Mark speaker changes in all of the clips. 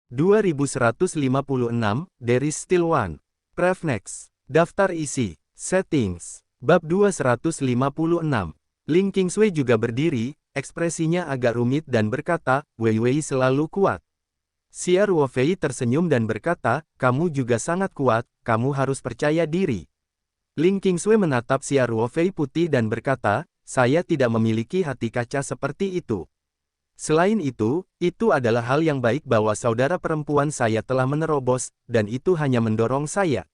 Speaker 1: 2156, There is still one. Pref next. Daftar isi. Settings. Bab 256. Ling Qingsui juga berdiri, ekspresinya agak rumit dan berkata, Wei Wei selalu kuat. Xia Ruofei tersenyum dan berkata, kamu juga sangat kuat, kamu harus percaya diri. Ling Qingsui menatap Xia Ruofei putih dan berkata, saya tidak memiliki hati kaca seperti itu. Selain itu adalah hal yang baik bahwa saudara perempuan saya telah menerobos, dan itu hanya mendorong saya.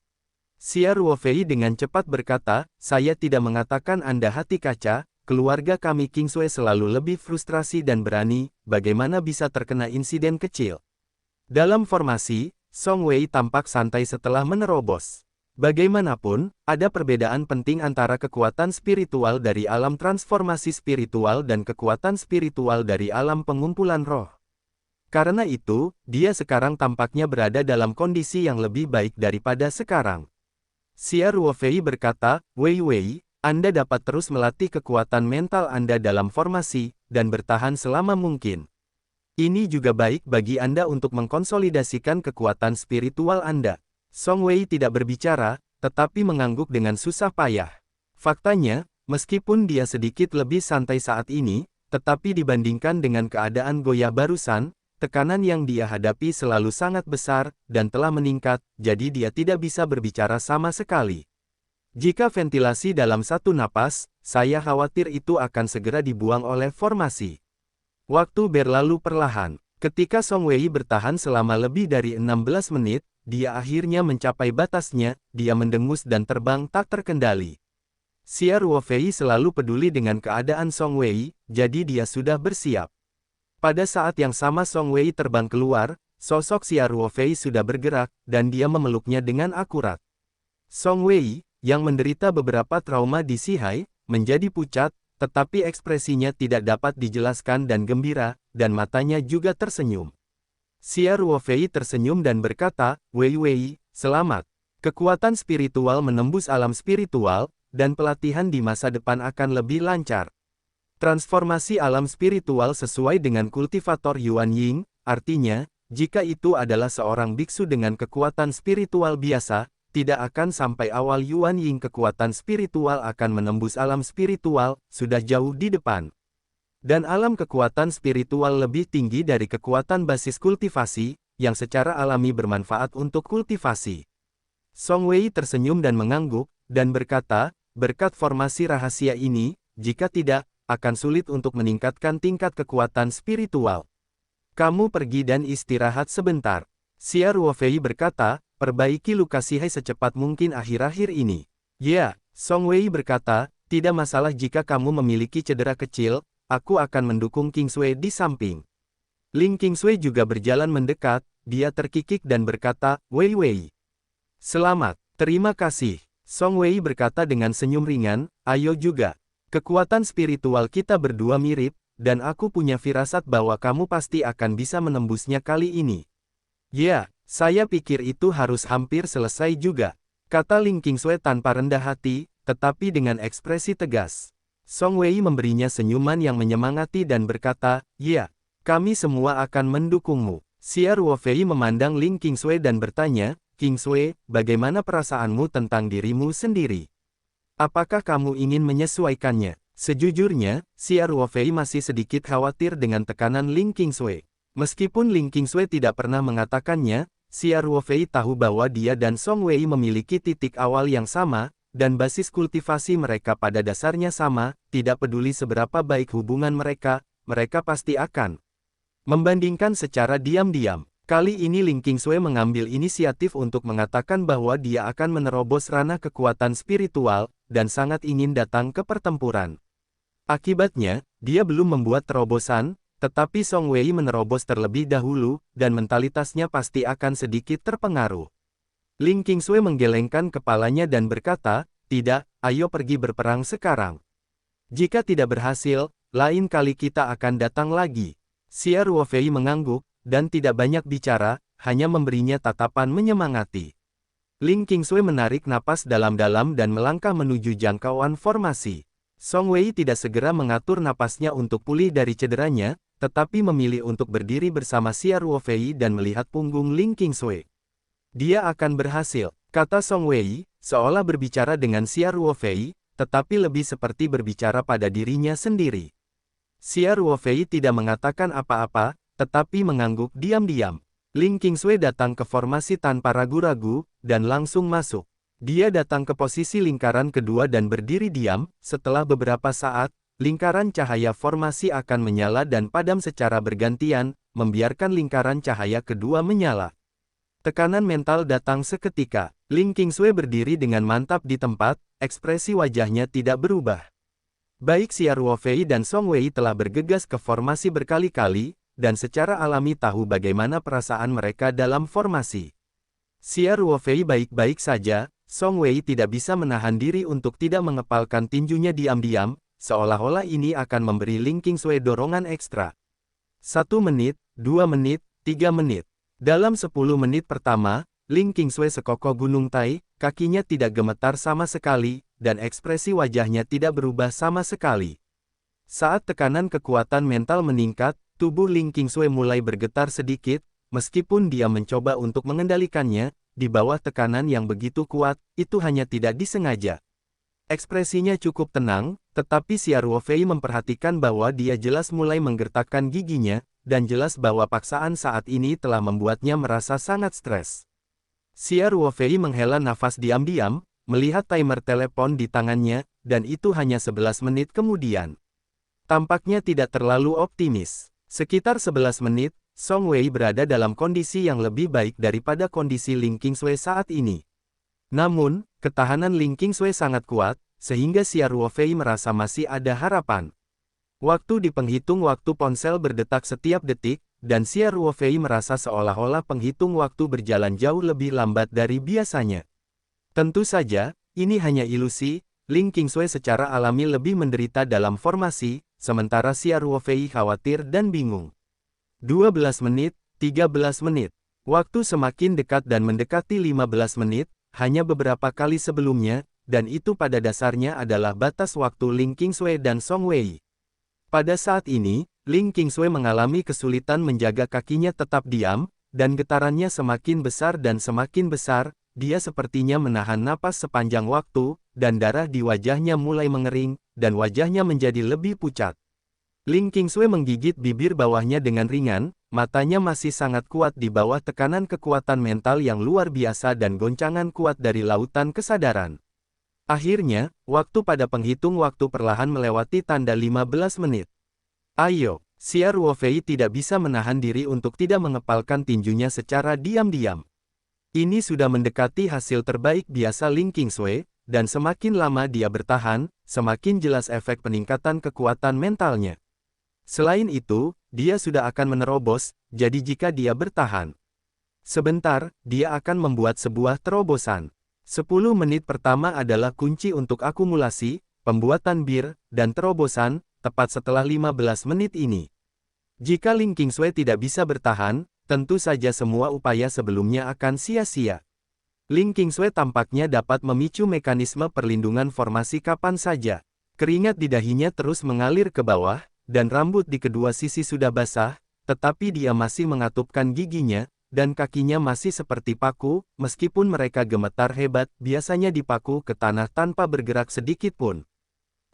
Speaker 1: Xia Ruofei dengan cepat berkata, saya tidak mengatakan Anda hati kaca, keluarga kami Qingsui selalu lebih frustrasi dan berani, bagaimana bisa terkena insiden kecil. Dalam formasi, Song Wei tampak santai setelah menerobos. Bagaimanapun, ada perbedaan penting antara kekuatan spiritual dari alam transformasi spiritual dan kekuatan spiritual dari alam pengumpulan roh. Karena itu, dia sekarang tampaknya berada dalam kondisi yang lebih baik daripada sekarang. Xia Ruofei berkata, Wei Wei, Anda dapat terus melatih kekuatan mental Anda dalam formasi, dan bertahan selama mungkin. Ini juga baik bagi Anda untuk mengkonsolidasikan kekuatan spiritual Anda. Song Wei tidak berbicara, tetapi mengangguk dengan susah payah. Faktanya, meskipun dia sedikit lebih santai saat ini, tetapi dibandingkan dengan keadaan goyah barusan, tekanan yang dia hadapi selalu sangat besar, dan telah meningkat, jadi dia tidak bisa berbicara sama sekali. Jika ventilasi dalam satu napas, saya khawatir itu akan segera dibuang oleh formasi. Waktu berlalu perlahan. Ketika Song Wei bertahan selama lebih dari 16 menit, dia akhirnya mencapai batasnya, dia mendengus dan terbang tak terkendali. Xia Ruofei selalu peduli dengan keadaan Song Wei, jadi dia sudah bersiap. Pada saat yang sama Song Wei terbang keluar, sosok Xia Ruofei sudah bergerak, dan dia memeluknya dengan akurat. Song Wei, yang menderita beberapa trauma di Sihai, menjadi pucat, tetapi ekspresinya tidak dapat dijelaskan dan gembira, dan matanya juga tersenyum. Xia Ruofei tersenyum dan berkata, Wei Wei, selamat. Kekuatan spiritual menembus alam spiritual, dan pelatihan di masa depan akan lebih lancar. Transformasi alam spiritual sesuai dengan kultivator Yuan Ying, artinya, jika itu adalah seorang biksu dengan kekuatan spiritual biasa, tidak akan sampai awal Yuan Ying kekuatan spiritual akan menembus alam spiritual, sudah jauh di depan. Dan alam kekuatan spiritual lebih tinggi dari kekuatan basis kultivasi, yang secara alami bermanfaat untuk kultivasi. Song Wei tersenyum dan mengangguk, dan berkata, berkat formasi rahasia ini, jika tidak, akan sulit untuk meningkatkan tingkat kekuatan spiritual. Kamu pergi dan istirahat sebentar. Xia Ruofei berkata, perbaiki luka Sihai secepat mungkin akhir-akhir ini. Ya, Song Wei berkata, tidak masalah jika kamu memiliki cedera kecil, aku akan mendukung Qingsui di samping. Ling Qingsui juga berjalan mendekat, dia terkikik dan berkata, Wei Wei. Selamat, terima kasih. Song Wei berkata dengan senyum ringan, ayo juga. Kekuatan spiritual kita berdua mirip, dan aku punya firasat bahwa kamu pasti akan bisa menembusnya kali ini. Ya, saya pikir itu harus hampir selesai juga, kata Ling Qingsui tanpa rendah hati, tetapi dengan ekspresi tegas. Song Wei memberinya senyuman yang menyemangati dan berkata, ya, kami semua akan mendukungmu. Xia Ruofei memandang Ling Qingsui dan bertanya, Qingsui, bagaimana perasaanmu tentang dirimu sendiri? Apakah kamu ingin menyesuaikannya? Sejujurnya, Xia Ruofei masih sedikit khawatir dengan tekanan Ling Qingsui. Meskipun Ling Qingsui tidak pernah mengatakannya, Xia Ruofei tahu bahwa dia dan Song Wei memiliki titik awal yang sama, dan basis kultivasi mereka pada dasarnya sama, tidak peduli seberapa baik hubungan mereka, mereka pasti akan membandingkan secara diam-diam. Kali ini Ling Qingsui mengambil inisiatif untuk mengatakan bahwa dia akan menerobos ranah kekuatan spiritual, dan sangat ingin datang ke pertempuran. Akibatnya, dia belum membuat terobosan, tetapi Song Wei menerobos terlebih dahulu, dan mentalitasnya pasti akan sedikit terpengaruh. Ling Qingsui menggelengkan kepalanya dan berkata, tidak, ayo pergi berperang sekarang. Jika tidak berhasil, lain kali kita akan datang lagi. Xia Ruofei mengangguk, dan tidak banyak bicara, hanya memberinya tatapan menyemangati. Ling Qingsui menarik napas dalam-dalam dan melangkah menuju jangkauan formasi. Song Wei tidak segera mengatur napasnya untuk pulih dari cederanya, tetapi memilih untuk berdiri bersama Xia Ruofei dan melihat punggung Ling Qingsui. Dia akan berhasil, kata Song Wei, seolah berbicara dengan Xia Ruofei, tetapi lebih seperti berbicara pada dirinya sendiri. Xia Ruofei tidak mengatakan apa-apa, tetapi mengangguk diam-diam. Ling Qingsui datang ke formasi tanpa ragu-ragu, dan langsung masuk. Dia datang ke posisi lingkaran kedua dan berdiri diam. Setelah beberapa saat, lingkaran cahaya formasi akan menyala dan padam secara bergantian, membiarkan lingkaran cahaya kedua menyala. Tekanan mental datang seketika. Ling Qingsui berdiri dengan mantap di tempat, ekspresi wajahnya tidak berubah. Baik Xia Ruofei dan Song Wei telah bergegas ke formasi berkali-kali, dan secara alami tahu bagaimana perasaan mereka dalam formasi. Xia Ruofei baik-baik saja, Song Wei tidak bisa menahan diri untuk tidak mengepalkan tinjunya diam-diam, seolah-olah ini akan memberi Ling Qingsui dorongan ekstra. 1 menit, 2 menit, 3 menit. Dalam 10 menit pertama, Ling Qingsui sekokoh gunung Tai, kakinya tidak gemetar sama sekali, dan ekspresi wajahnya tidak berubah sama sekali. Saat tekanan kekuatan mental meningkat, tubuh Ling Qingsui mulai bergetar sedikit, meskipun dia mencoba untuk mengendalikannya, di bawah tekanan yang begitu kuat, itu hanya tidak disengaja. Ekspresinya cukup tenang, tetapi Xia Ruofei memperhatikan bahwa dia jelas mulai menggertakkan giginya, dan jelas bahwa paksaan saat ini telah membuatnya merasa sangat stres. Xia Ruofei menghela nafas diam-diam, melihat timer telepon di tangannya, dan itu hanya 11 menit kemudian. Tampaknya tidak terlalu optimis. Sekitar 11 menit, Song Wei berada dalam kondisi yang lebih baik daripada kondisi Ling Qingsui saat ini. Namun, ketahanan Ling Qingsui sangat kuat, sehingga Xia Ruofei merasa masih ada harapan. Waktu di penghitung waktu ponsel berdetak setiap detik, dan Xia Ruofei merasa seolah-olah penghitung waktu berjalan jauh lebih lambat dari biasanya. Tentu saja, ini hanya ilusi. Ling Qingsui secara alami lebih menderita dalam formasi, sementara Xia Ruofei khawatir dan bingung. 12 menit, 13 menit. Waktu semakin dekat dan mendekati 15 menit, hanya beberapa kali sebelumnya, dan itu pada dasarnya adalah batas waktu Ling Qingsui dan Song Wei. Pada saat ini, Ling Qingsui mengalami kesulitan menjaga kakinya tetap diam, dan getarannya semakin besar dan semakin besar. Dia sepertinya menahan napas sepanjang waktu, dan darah di wajahnya mulai mengering, dan wajahnya menjadi lebih pucat. Ling Qingsui menggigit bibir bawahnya dengan ringan, matanya masih sangat kuat di bawah tekanan kekuatan mental yang luar biasa dan goncangan kuat dari lautan kesadaran. Akhirnya, waktu pada penghitung waktu perlahan melewati tanda 15 menit. Ayo, Xia Ruofei tidak bisa menahan diri untuk tidak mengepalkan tinjunya secara diam-diam. Ini sudah mendekati hasil terbaik biasa Ling Qingsui, dan semakin lama dia bertahan, semakin jelas efek peningkatan kekuatan mentalnya. Selain itu, dia sudah akan menerobos, jadi jika dia bertahan sebentar, dia akan membuat sebuah terobosan. 10 menit pertama adalah kunci untuk akumulasi, pembuatan bir, dan terobosan, tepat setelah 15 menit ini. Jika Ling Qingsui tidak bisa bertahan, tentu saja semua upaya sebelumnya akan sia-sia. Ling Qingsui tampaknya dapat memicu mekanisme perlindungan formasi kapan saja. Keringat di dahinya terus mengalir ke bawah, dan rambut di kedua sisi sudah basah, tetapi dia masih mengatupkan giginya, dan kakinya masih seperti paku, meskipun mereka gemetar hebat, biasanya dipaku ke tanah tanpa bergerak sedikit pun.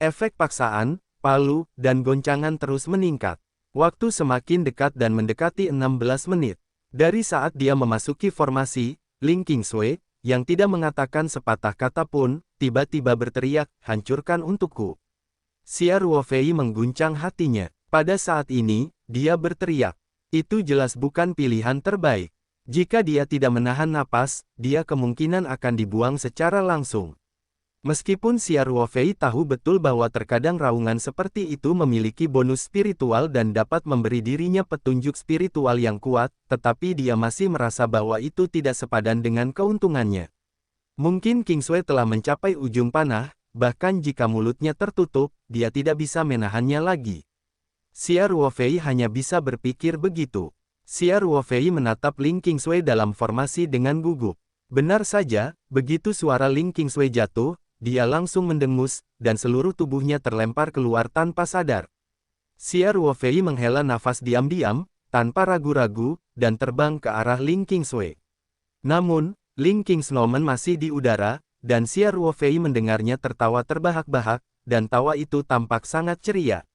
Speaker 1: Efek paksaan, palu, dan goncangan terus meningkat. Waktu semakin dekat dan mendekati 16 menit. Dari saat dia memasuki formasi, Ling Qingsui, yang tidak mengatakan sepatah kata pun, tiba-tiba berteriak, "Hancurkan untukku." Xia Ruofei mengguncang hatinya. Pada saat ini, dia berteriak. Itu jelas bukan pilihan terbaik. Jika dia tidak menahan napas, dia kemungkinan akan dibuang secara langsung. Meskipun Xia Ruofei tahu betul bahwa terkadang raungan seperti itu memiliki bonus spiritual dan dapat memberi dirinya petunjuk spiritual yang kuat, tetapi dia masih merasa bahwa itu tidak sepadan dengan keuntungannya. Mungkin Qingsui telah mencapai ujung panah, bahkan jika mulutnya tertutup, dia tidak bisa menahannya lagi. Xia Ruofei hanya bisa berpikir begitu. Xia Ruofei menatap Ling Qingsui dalam formasi dengan gugup. Benar saja, begitu suara Ling Qingsui jatuh, dia langsung mendengus, dan seluruh tubuhnya terlempar keluar tanpa sadar. Xia Ruofei menghela nafas diam-diam, tanpa ragu-ragu, dan terbang ke arah Ling Qingsui. Namun, Ling Qingsnomen masih di udara, dan Xia Ruofei mendengarnya tertawa terbahak-bahak, dan tawa itu tampak sangat ceria.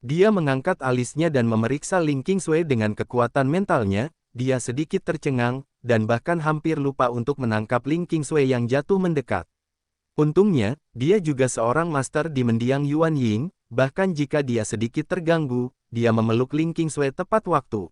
Speaker 1: Dia mengangkat alisnya dan memeriksa Ling Qingsui dengan kekuatan mentalnya, dia sedikit tercengang, dan bahkan hampir lupa untuk menangkap Ling Qingsui yang jatuh mendekat. Untungnya, dia juga seorang master di mendiang Yuan Ying, bahkan jika dia sedikit terganggu, dia memeluk Ling Qingsui tepat waktu.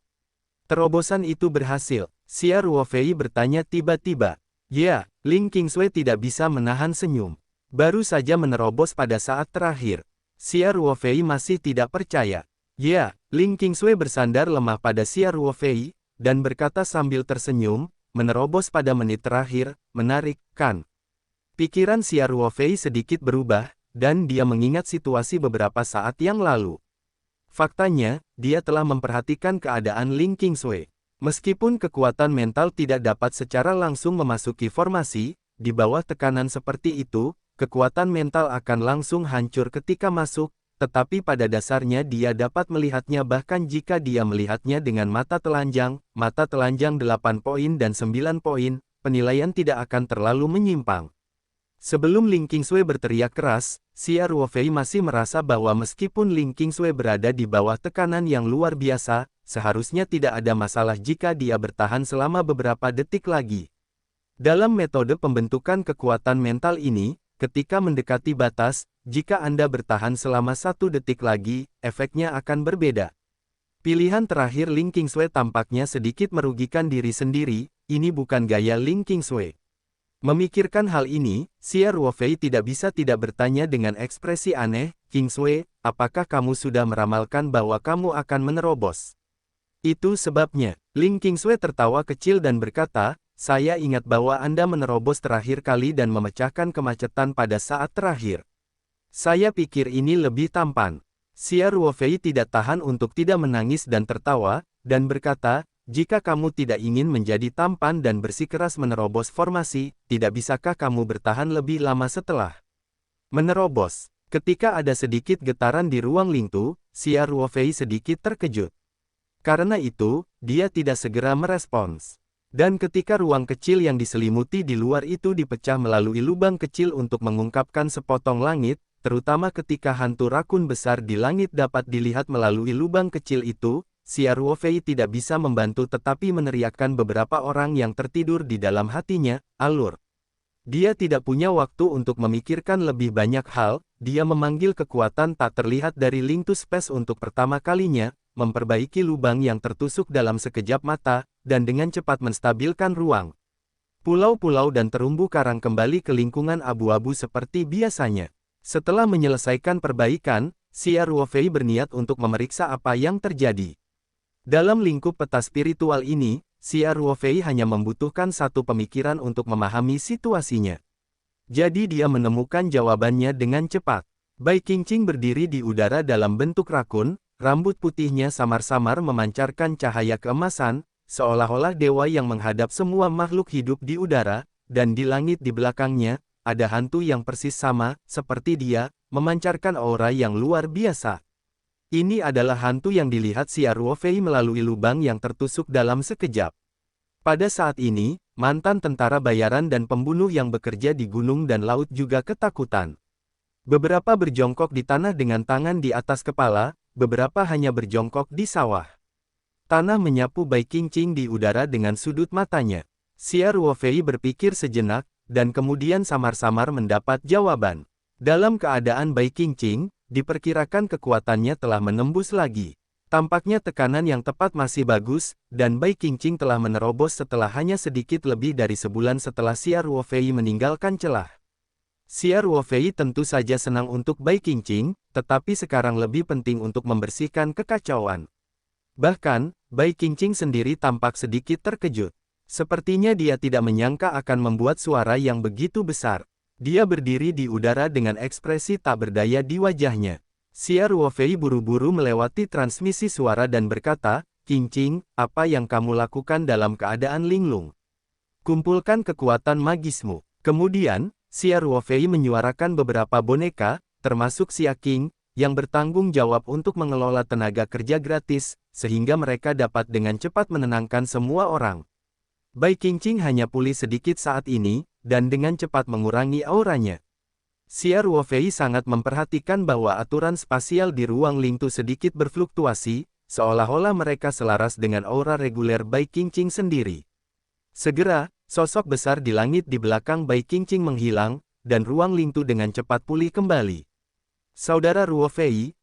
Speaker 1: Terobosan itu berhasil, Xia Ruofei bertanya tiba-tiba. Ya, Ling Qingsui tidak bisa menahan senyum. Baru saja menerobos pada saat terakhir. Xia Ruofei masih tidak percaya. Ya, Ling Qingsui bersandar lemah pada Xia Ruofei, dan berkata sambil tersenyum, menerobos pada menit terakhir, menarik, kan? Pikiran Xia Ruofei sedikit berubah, dan dia mengingat situasi beberapa saat yang lalu. Faktanya, dia telah memperhatikan keadaan Ling Qingsui. Meskipun kekuatan mental tidak dapat secara langsung memasuki formasi, di bawah tekanan seperti itu, kekuatan mental akan langsung hancur ketika masuk, tetapi pada dasarnya dia dapat melihatnya bahkan jika dia melihatnya dengan mata telanjang 8 poin dan 9 poin, penilaian tidak akan terlalu menyimpang. Sebelum Ling Qingsui berteriak keras, Xia Ruofei masih merasa bahwa meskipun Ling Qingsui berada di bawah tekanan yang luar biasa, seharusnya tidak ada masalah jika dia bertahan selama beberapa detik lagi. Dalam metode pembentukan kekuatan mental ini, ketika mendekati batas, jika Anda bertahan selama 1 detik lagi, efeknya akan berbeda. Pilihan terakhir Ling Qingsui tampaknya sedikit merugikan diri sendiri, ini bukan gaya Ling Qingsui. Memikirkan hal ini, Xia Ruofei tidak bisa tidak bertanya dengan ekspresi aneh, Qingsui, apakah kamu sudah meramalkan bahwa kamu akan menerobos? Itu sebabnya, Ling Qingsui tertawa kecil dan berkata, saya ingat bahwa Anda menerobos terakhir kali dan memecahkan kemacetan pada saat terakhir. Saya pikir ini lebih tampan. Xia Ruofei tidak tahan untuk tidak menangis dan tertawa, dan berkata, jika kamu tidak ingin menjadi tampan dan bersikeras menerobos formasi, tidak bisakah kamu bertahan lebih lama setelah menerobos? Ketika ada sedikit getaran di ruang Lingtu, Xia Ruofei sedikit terkejut. Karena itu, dia tidak segera merespons. Dan ketika ruang kecil yang diselimuti di luar itu dipecah melalui lubang kecil untuk mengungkapkan sepotong langit, terutama ketika hantu rakun besar di langit dapat dilihat melalui lubang kecil itu, Xia Ruofei tidak bisa membantu tetapi meneriakkan beberapa orang yang tertidur di dalam hatinya, alur. Dia tidak punya waktu untuk memikirkan lebih banyak hal, dia memanggil kekuatan tak terlihat dari Link to Space untuk pertama kalinya, memperbaiki lubang yang tertusuk dalam sekejap mata, dan dengan cepat menstabilkan ruang. Pulau-pulau dan terumbu karang kembali ke lingkungan abu-abu seperti biasanya. Setelah menyelesaikan perbaikan, Xia Ruofei berniat untuk memeriksa apa yang terjadi. Dalam lingkup peta spiritual ini, Xia Ruofei hanya membutuhkan satu pemikiran untuk memahami situasinya. Jadi dia menemukan jawabannya dengan cepat. Bai Qingqing berdiri di udara dalam bentuk rakun, rambut putihnya samar-samar memancarkan cahaya keemasan, seolah-olah dewa yang menghadap semua makhluk hidup di udara, dan di langit di belakangnya, ada hantu yang persis sama, seperti dia, memancarkan aura yang luar biasa. Ini adalah hantu yang dilihat Xia Ruofei melalui lubang yang tertusuk dalam sekejap. Pada saat ini, mantan tentara bayaran dan pembunuh yang bekerja di gunung dan laut juga ketakutan. Beberapa berjongkok di tanah dengan tangan di atas kepala, beberapa hanya berjongkok di sawah. Tanah menyapu Bai Qingqing di udara dengan sudut matanya. Xia Ruofei berpikir sejenak, dan kemudian samar-samar mendapat jawaban. Dalam keadaan Bai Qingqing, diperkirakan kekuatannya telah menembus lagi. Tampaknya tekanan yang tepat masih bagus, dan Bai Qingqing telah menerobos setelah hanya sedikit lebih dari sebulan setelah Xia Ruofei meninggalkan celah. Xia Ruofei tentu saja senang untuk Bai Qingqing, tetapi sekarang lebih penting untuk membersihkan kekacauan. Bahkan, Bai Qingqing sendiri tampak sedikit terkejut. Sepertinya dia tidak menyangka akan membuat suara yang begitu besar. Dia berdiri di udara dengan ekspresi tak berdaya di wajahnya. Xia Ruofei buru-buru melewati transmisi suara dan berkata, Qingqing, apa yang kamu lakukan dalam keadaan linglung? Kumpulkan kekuatan magismu. Kemudian, Xia Ruofei menyuarakan beberapa boneka, termasuk Xia Qing, yang bertanggung jawab untuk mengelola tenaga kerja gratis, sehingga mereka dapat dengan cepat menenangkan semua orang. Bai Qingqing hanya pulih sedikit saat ini, dan dengan cepat mengurangi auranya. Xia Ruofei sangat memperhatikan bahwa aturan spasial di ruang Lingtu sedikit berfluktuasi, seolah-olah mereka selaras dengan aura reguler Bai Qingqing sendiri. Segera, sosok besar di langit di belakang Bai Qingqing menghilang, dan ruang Lingtu dengan cepat pulih kembali. Saudara Ruofei,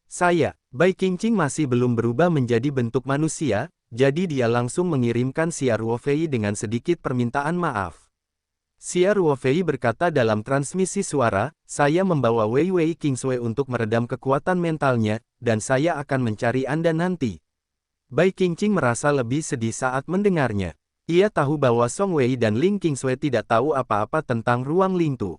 Speaker 1: Bai Qingqing masih belum berubah menjadi bentuk manusia, jadi dia langsung mengirimkan Xia Ruofei dengan sedikit permintaan maaf. Xia Ruofei berkata dalam transmisi suara, saya membawa Wei Wei Kingsway untuk meredam kekuatan mentalnya, dan saya akan mencari Anda nanti. Bai Qingqing merasa lebih sedih saat mendengarnya. Ia tahu bahwa Song Wei dan Ling Kingsway tidak tahu apa-apa tentang ruang Lingtu.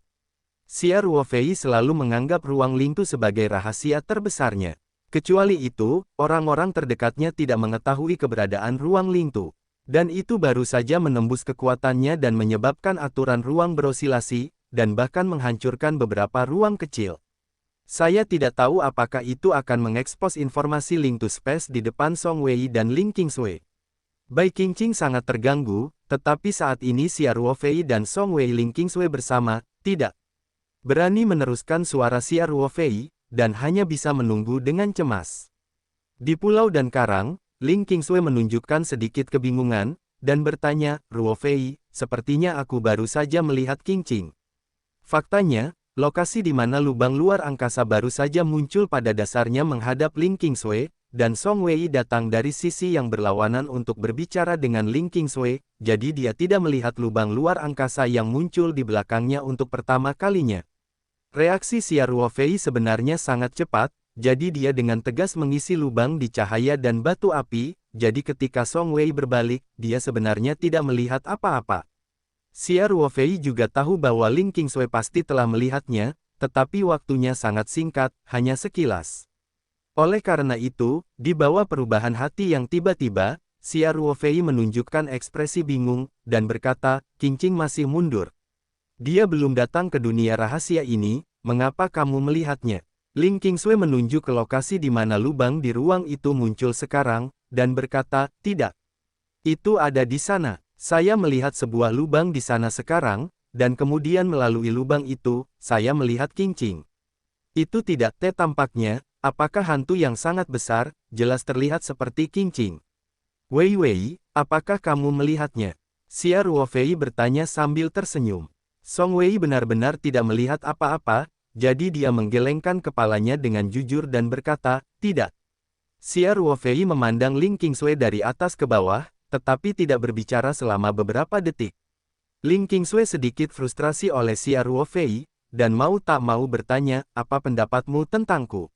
Speaker 1: Xia Ruofei selalu menganggap ruang Lingtu sebagai rahasia terbesarnya. Kecuali itu, orang-orang terdekatnya tidak mengetahui keberadaan ruang Lingtu. Dan itu baru saja menembus kekuatannya dan menyebabkan aturan ruang berosilasi, dan bahkan menghancurkan beberapa ruang kecil. Saya tidak tahu apakah itu akan mengekspos informasi Lingtu Space di depan Song Wei dan Ling Kingsway. Bai Qingqing sangat terganggu, tetapi saat ini Xia Ruofei dan Song Wei Ling Kingsway bersama, tidak berani meneruskan suara Xia Ruofei, dan hanya bisa menunggu dengan cemas. Di pulau dan karang, Ling Kingsway menunjukkan sedikit kebingungan, dan bertanya, Ruofei, sepertinya aku baru saja melihat Qingqing. Faktanya, lokasi di mana lubang luar angkasa baru saja muncul pada dasarnya menghadap Ling Kingsway, dan Song Wei datang dari sisi yang berlawanan untuk berbicara dengan Ling Kingsway, jadi dia tidak melihat lubang luar angkasa yang muncul di belakangnya untuk pertama kalinya. Reaksi Xia Ruofei sebenarnya sangat cepat, jadi dia dengan tegas mengisi lubang di cahaya dan batu api, jadi ketika Song Wei berbalik, dia sebenarnya tidak melihat apa-apa. Xia Ruofei juga tahu bahwa Ling Kingsway pasti telah melihatnya, tetapi waktunya sangat singkat, hanya sekilas. Oleh karena itu, di bawah perubahan hati yang tiba-tiba, Xia Ruofei menunjukkan ekspresi bingung, dan berkata, Qingqing masih mundur. Dia belum datang ke dunia rahasia ini, mengapa kamu melihatnya? Ling Kingsway menunjuk ke lokasi di mana lubang di ruang itu muncul sekarang, dan berkata, tidak. Itu ada di sana. Saya melihat sebuah lubang di sana sekarang, dan kemudian melalui lubang itu, saya melihat Qingqing. Itu tidak tampaknya, apakah hantu yang sangat besar, jelas terlihat seperti Qingqing. Wei Wei, apakah kamu melihatnya? Xia Ruofei bertanya sambil tersenyum. Song Wei benar-benar tidak melihat apa-apa, jadi dia menggelengkan kepalanya dengan jujur dan berkata, tidak. Xia Ruofei memandang Ling Kingsway dari atas ke bawah, tetapi tidak berbicara selama beberapa detik. Ling Kingsway sedikit frustrasi oleh Xia Ruofei, dan mau tak mau bertanya, apa pendapatmu tentangku?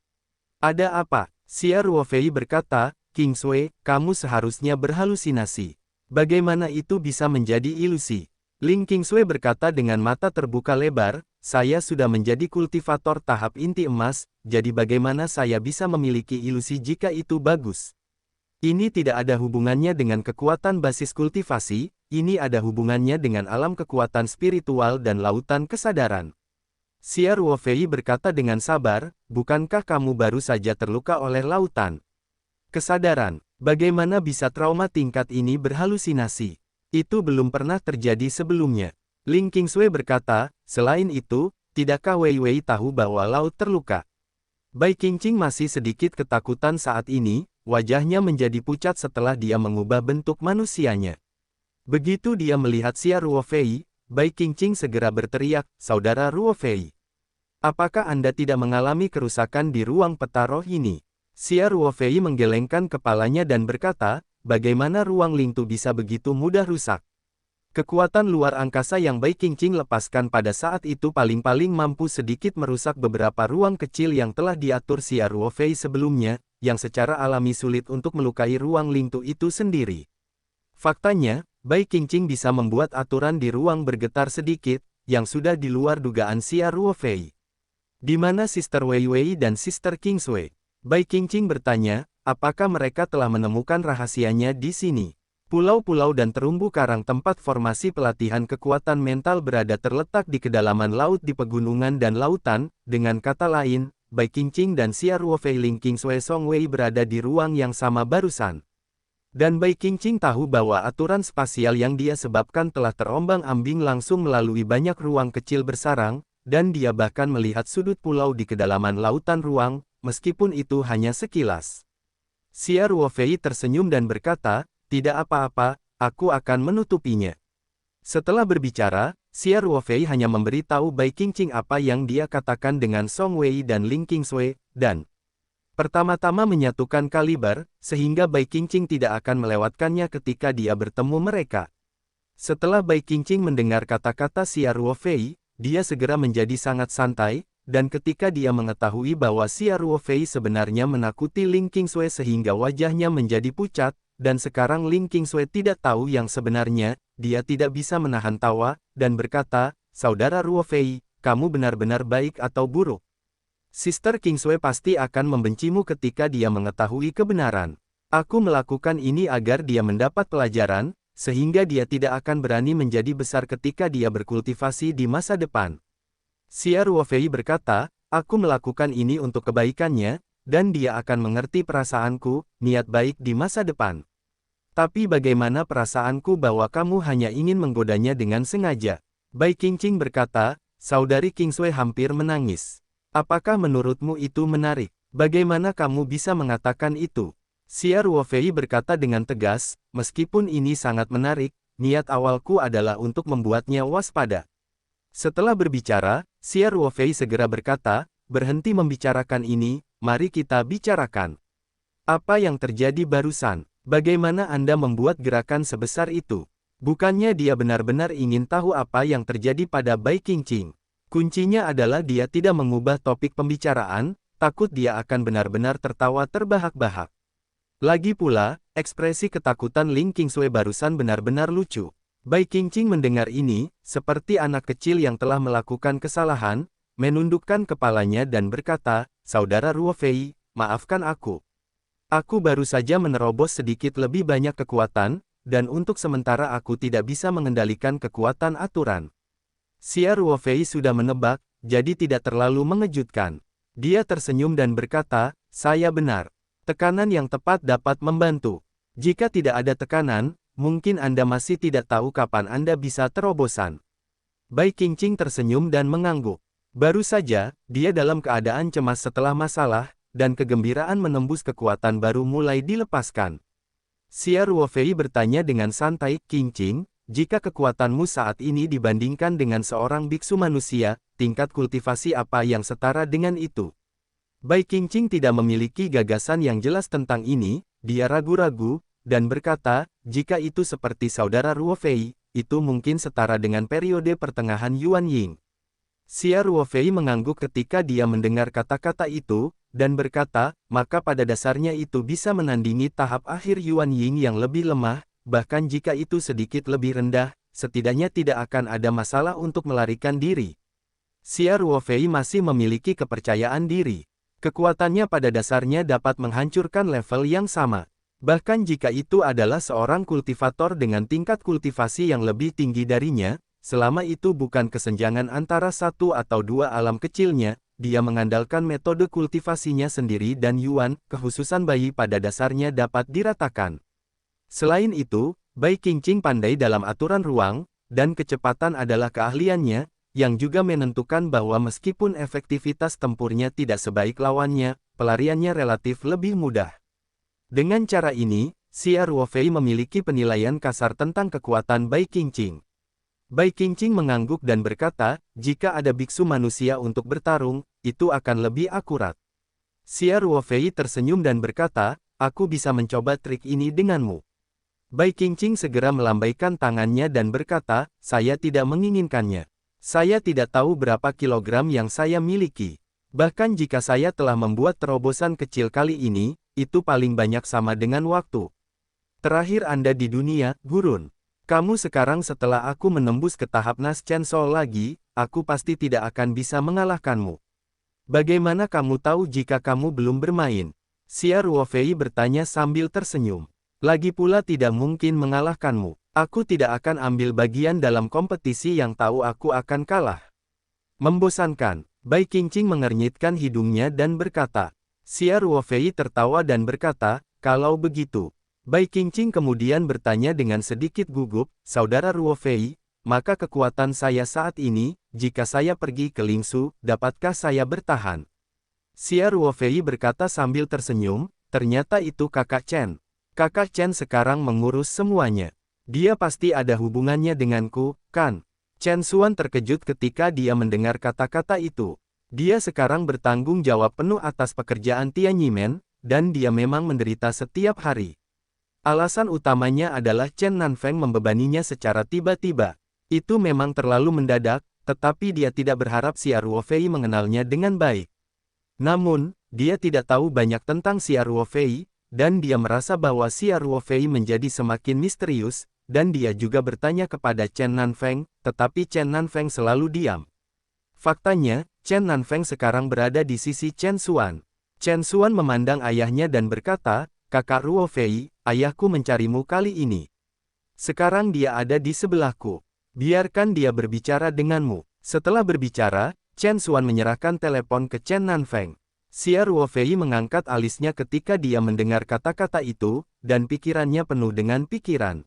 Speaker 1: Ada apa? Xia Ruofei berkata, Kingsway, kamu seharusnya berhalusinasi. Bagaimana itu bisa menjadi ilusi? Ling Kingsway berkata dengan mata terbuka lebar, saya sudah menjadi kultivator tahap inti emas, jadi bagaimana saya bisa memiliki ilusi jika itu bagus? Ini tidak ada hubungannya dengan kekuatan basis kultivasi, ini ada hubungannya dengan alam kekuatan spiritual dan lautan kesadaran. Xia Ruofei berkata dengan sabar, bukankah kamu baru saja terluka oleh lautan kesadaran? Bagaimana bisa trauma tingkat ini berhalusinasi? Itu belum pernah terjadi sebelumnya. Ling Kingsway berkata, selain itu, tidakkah Wei Wei tahu bahwa laut terluka? Bai Qingqing masih sedikit ketakutan saat ini, wajahnya menjadi pucat setelah dia mengubah bentuk manusianya. Begitu dia melihat Xia Ruofei, Bai Qingqing segera berteriak, Saudara Ruofei. Apakah Anda tidak mengalami kerusakan di ruang peta roh ini? Xia Ruofei menggelengkan kepalanya dan berkata, bagaimana ruang Lingtu bisa begitu mudah rusak? Kekuatan luar angkasa yang Bai Qingqing lepaskan pada saat itu paling-paling mampu sedikit merusak beberapa ruang kecil yang telah diatur Xia Ruofei sebelumnya, yang secara alami sulit untuk melukai ruang Lingtu itu sendiri. Faktanya, Bai Qingqing bisa membuat aturan di ruang bergetar sedikit, yang sudah di luar dugaan Xia Ruofei. Di mana Sister Wei Wei dan Sister Kingsway? Bai Qingqing bertanya, apakah mereka telah menemukan rahasianya di sini? Pulau-pulau dan terumbu karang tempat formasi pelatihan kekuatan mental berada terletak di kedalaman laut di pegunungan dan lautan, dengan kata lain, Bai Qingqing dan Xia Ruofei Ling Qingsui Song Wei berada di ruang yang sama barusan. Dan Bai Qingqing tahu bahwa aturan spasial yang dia sebabkan telah terombang-ambing langsung melalui banyak ruang kecil bersarang, dan dia bahkan melihat sudut pulau di kedalaman lautan ruang, meskipun itu hanya sekilas. Xia Ruofei tersenyum dan berkata, "Tidak apa-apa, aku akan menutupinya." Setelah berbicara, Xia Ruofei hanya memberitahu Bai Qingqing apa yang dia katakan dengan Song Wei dan Ling Qingsui, dan pertama-tama menyatukan kaliber, sehingga Bai Qingqing tidak akan melewatkannya ketika dia bertemu mereka. Setelah Bai Qingqing mendengar kata-kata Xia Ruofei, dia segera menjadi sangat santai, dan ketika dia mengetahui bahwa Xia Ruofei sebenarnya menakuti Ling Qingsui sehingga wajahnya menjadi pucat, dan sekarang Ling Qingsui tidak tahu yang sebenarnya, dia tidak bisa menahan tawa, dan berkata, "Saudara Ruofei, kamu benar-benar baik atau buruk? Sister Qingsui pasti akan membencimu ketika dia mengetahui kebenaran. Aku melakukan ini agar dia mendapat pelajaran, sehingga dia tidak akan berani menjadi besar ketika dia berkultivasi di masa depan." Xia Ruofei berkata, "Aku melakukan ini untuk kebaikannya, dan dia akan mengerti perasaanku, niat baik di masa depan. Tapi bagaimana perasaanku bahwa kamu hanya ingin menggodanya dengan sengaja?" Bai Qingqing berkata, "Saudari Qingsui hampir menangis. Apakah menurutmu itu menarik? Bagaimana kamu bisa mengatakan itu?" Xia Ruofei berkata dengan tegas, "Meskipun ini sangat menarik, niat awalku adalah untuk membuatnya waspada." Setelah berbicara, Xia Ruofei segera berkata, "Berhenti membicarakan ini, mari kita bicarakan. Apa yang terjadi barusan? Bagaimana Anda membuat gerakan sebesar itu? Bukannya dia benar-benar ingin tahu apa yang terjadi pada Bai Qingqing? Kuncinya adalah dia tidak mengubah topik pembicaraan, takut dia akan benar-benar tertawa terbahak-bahak." Lagi pula, ekspresi ketakutan Ling Qingsui barusan benar-benar lucu. Bai Qingqing mendengar ini, seperti anak kecil yang telah melakukan kesalahan, menundukkan kepalanya dan berkata, "Saudara Ruofei, maafkan aku. Aku baru saja menerobos sedikit lebih banyak kekuatan, dan untuk sementara aku tidak bisa mengendalikan kekuatan aturan." Xia Ruofei sudah menebak, jadi tidak terlalu mengejutkan. Dia tersenyum dan berkata, "Saya benar. Tekanan yang tepat dapat membantu. Jika tidak ada tekanan, mungkin Anda masih tidak tahu kapan Anda bisa terobosan." Bai Qingqing tersenyum dan mengangguk. Baru saja, dia dalam keadaan cemas setelah masalah, dan kegembiraan menembus kekuatan baru mulai dilepaskan. Xia Ruofei bertanya dengan santai, "Qingqing, jika kekuatanmu saat ini dibandingkan dengan seorang biksu manusia, tingkat kultivasi apa yang setara dengan itu?" Bai Qingqing tidak memiliki gagasan yang jelas tentang ini, dia ragu-ragu, dan berkata, "Jika itu seperti saudara Ruofei, itu mungkin setara dengan periode pertengahan Yuan Ying." Xia Ruofei mengangguk ketika dia mendengar kata-kata itu, dan berkata, "Maka pada dasarnya itu bisa menandingi tahap akhir Yuan Ying yang lebih lemah, bahkan jika itu sedikit lebih rendah, setidaknya tidak akan ada masalah untuk melarikan diri." Xia Ruofei masih memiliki kepercayaan diri. Kekuatannya pada dasarnya dapat menghancurkan level yang sama. Bahkan jika itu adalah seorang kultivator dengan tingkat kultivasi yang lebih tinggi darinya, selama itu bukan kesenjangan antara satu atau dua alam kecilnya, dia mengandalkan metode kultivasinya sendiri dan Yuan, kekhususan bayi pada dasarnya dapat diratakan. Selain itu, Bai Qingqing pandai dalam aturan ruang, dan kecepatan adalah keahliannya, yang juga menentukan bahwa meskipun efektivitas tempurnya tidak sebaik lawannya, pelariannya relatif lebih mudah. Dengan cara ini, Xia Ruofei memiliki penilaian kasar tentang kekuatan Bai Qingqing. Bai Qingqing mengangguk dan berkata, "Jika ada biksu manusia untuk bertarung, itu akan lebih akurat." Xia Ruofei tersenyum dan berkata, "Aku bisa mencoba trik ini denganmu." Bai Qingqing segera melambaikan tangannya dan berkata, "Saya tidak menginginkannya. Saya tidak tahu berapa kilogram yang saya miliki. Bahkan jika saya telah membuat terobosan kecil kali ini, itu paling banyak sama dengan waktu terakhir Anda di dunia, Gurun. Kamu sekarang setelah aku menembus ke tahap Nas Chen Sol lagi, aku pasti tidak akan bisa mengalahkanmu. Bagaimana kamu tahu jika kamu belum bermain?" Xia Ruofei bertanya sambil tersenyum. "Lagi pula tidak mungkin mengalahkanmu. Aku tidak akan ambil bagian dalam kompetisi yang tahu aku akan kalah." "Membosankan." Bai Qingqing mengernyitkan hidungnya dan berkata. Xia Ruofei tertawa dan berkata, kalau begitu. Bai Qingqing kemudian bertanya dengan sedikit gugup, Saudara Ruofei, maka kekuatan saya saat ini, jika saya pergi ke Lingsu, dapatkah saya bertahan? Xia Ruofei berkata sambil tersenyum, ternyata itu kakak Chen. Kakak Chen sekarang mengurus semuanya. Dia pasti ada hubungannya denganku, kan? Chen Xuan terkejut ketika dia mendengar kata-kata itu. Dia sekarang bertanggung jawab penuh atas pekerjaan Tianyimen, dan dia memang menderita setiap hari. Alasan utamanya adalah Chen Nanfeng membebaninya secara tiba-tiba. Itu memang terlalu mendadak, tetapi dia tidak berharap Xia Ruofei mengenalnya dengan baik. Namun, dia tidak tahu banyak tentang Xia Ruofei, dan dia merasa bahwa Xia Ruofei menjadi semakin misterius, dan dia juga bertanya kepada Chen Nanfeng, tetapi Chen Nanfeng selalu diam. Faktanya, Chen Nanfeng sekarang berada di sisi Chen Xuan. Chen Xuan memandang ayahnya dan berkata, Kakak Ruofei, ayahku mencarimu kali ini. Sekarang dia ada di sebelahku. Biarkan dia berbicara denganmu. Setelah berbicara, Chen Xuan menyerahkan telepon ke Chen Nanfeng. Xia Ruofei mengangkat alisnya ketika dia mendengar kata-kata itu, dan pikirannya penuh dengan pikiran.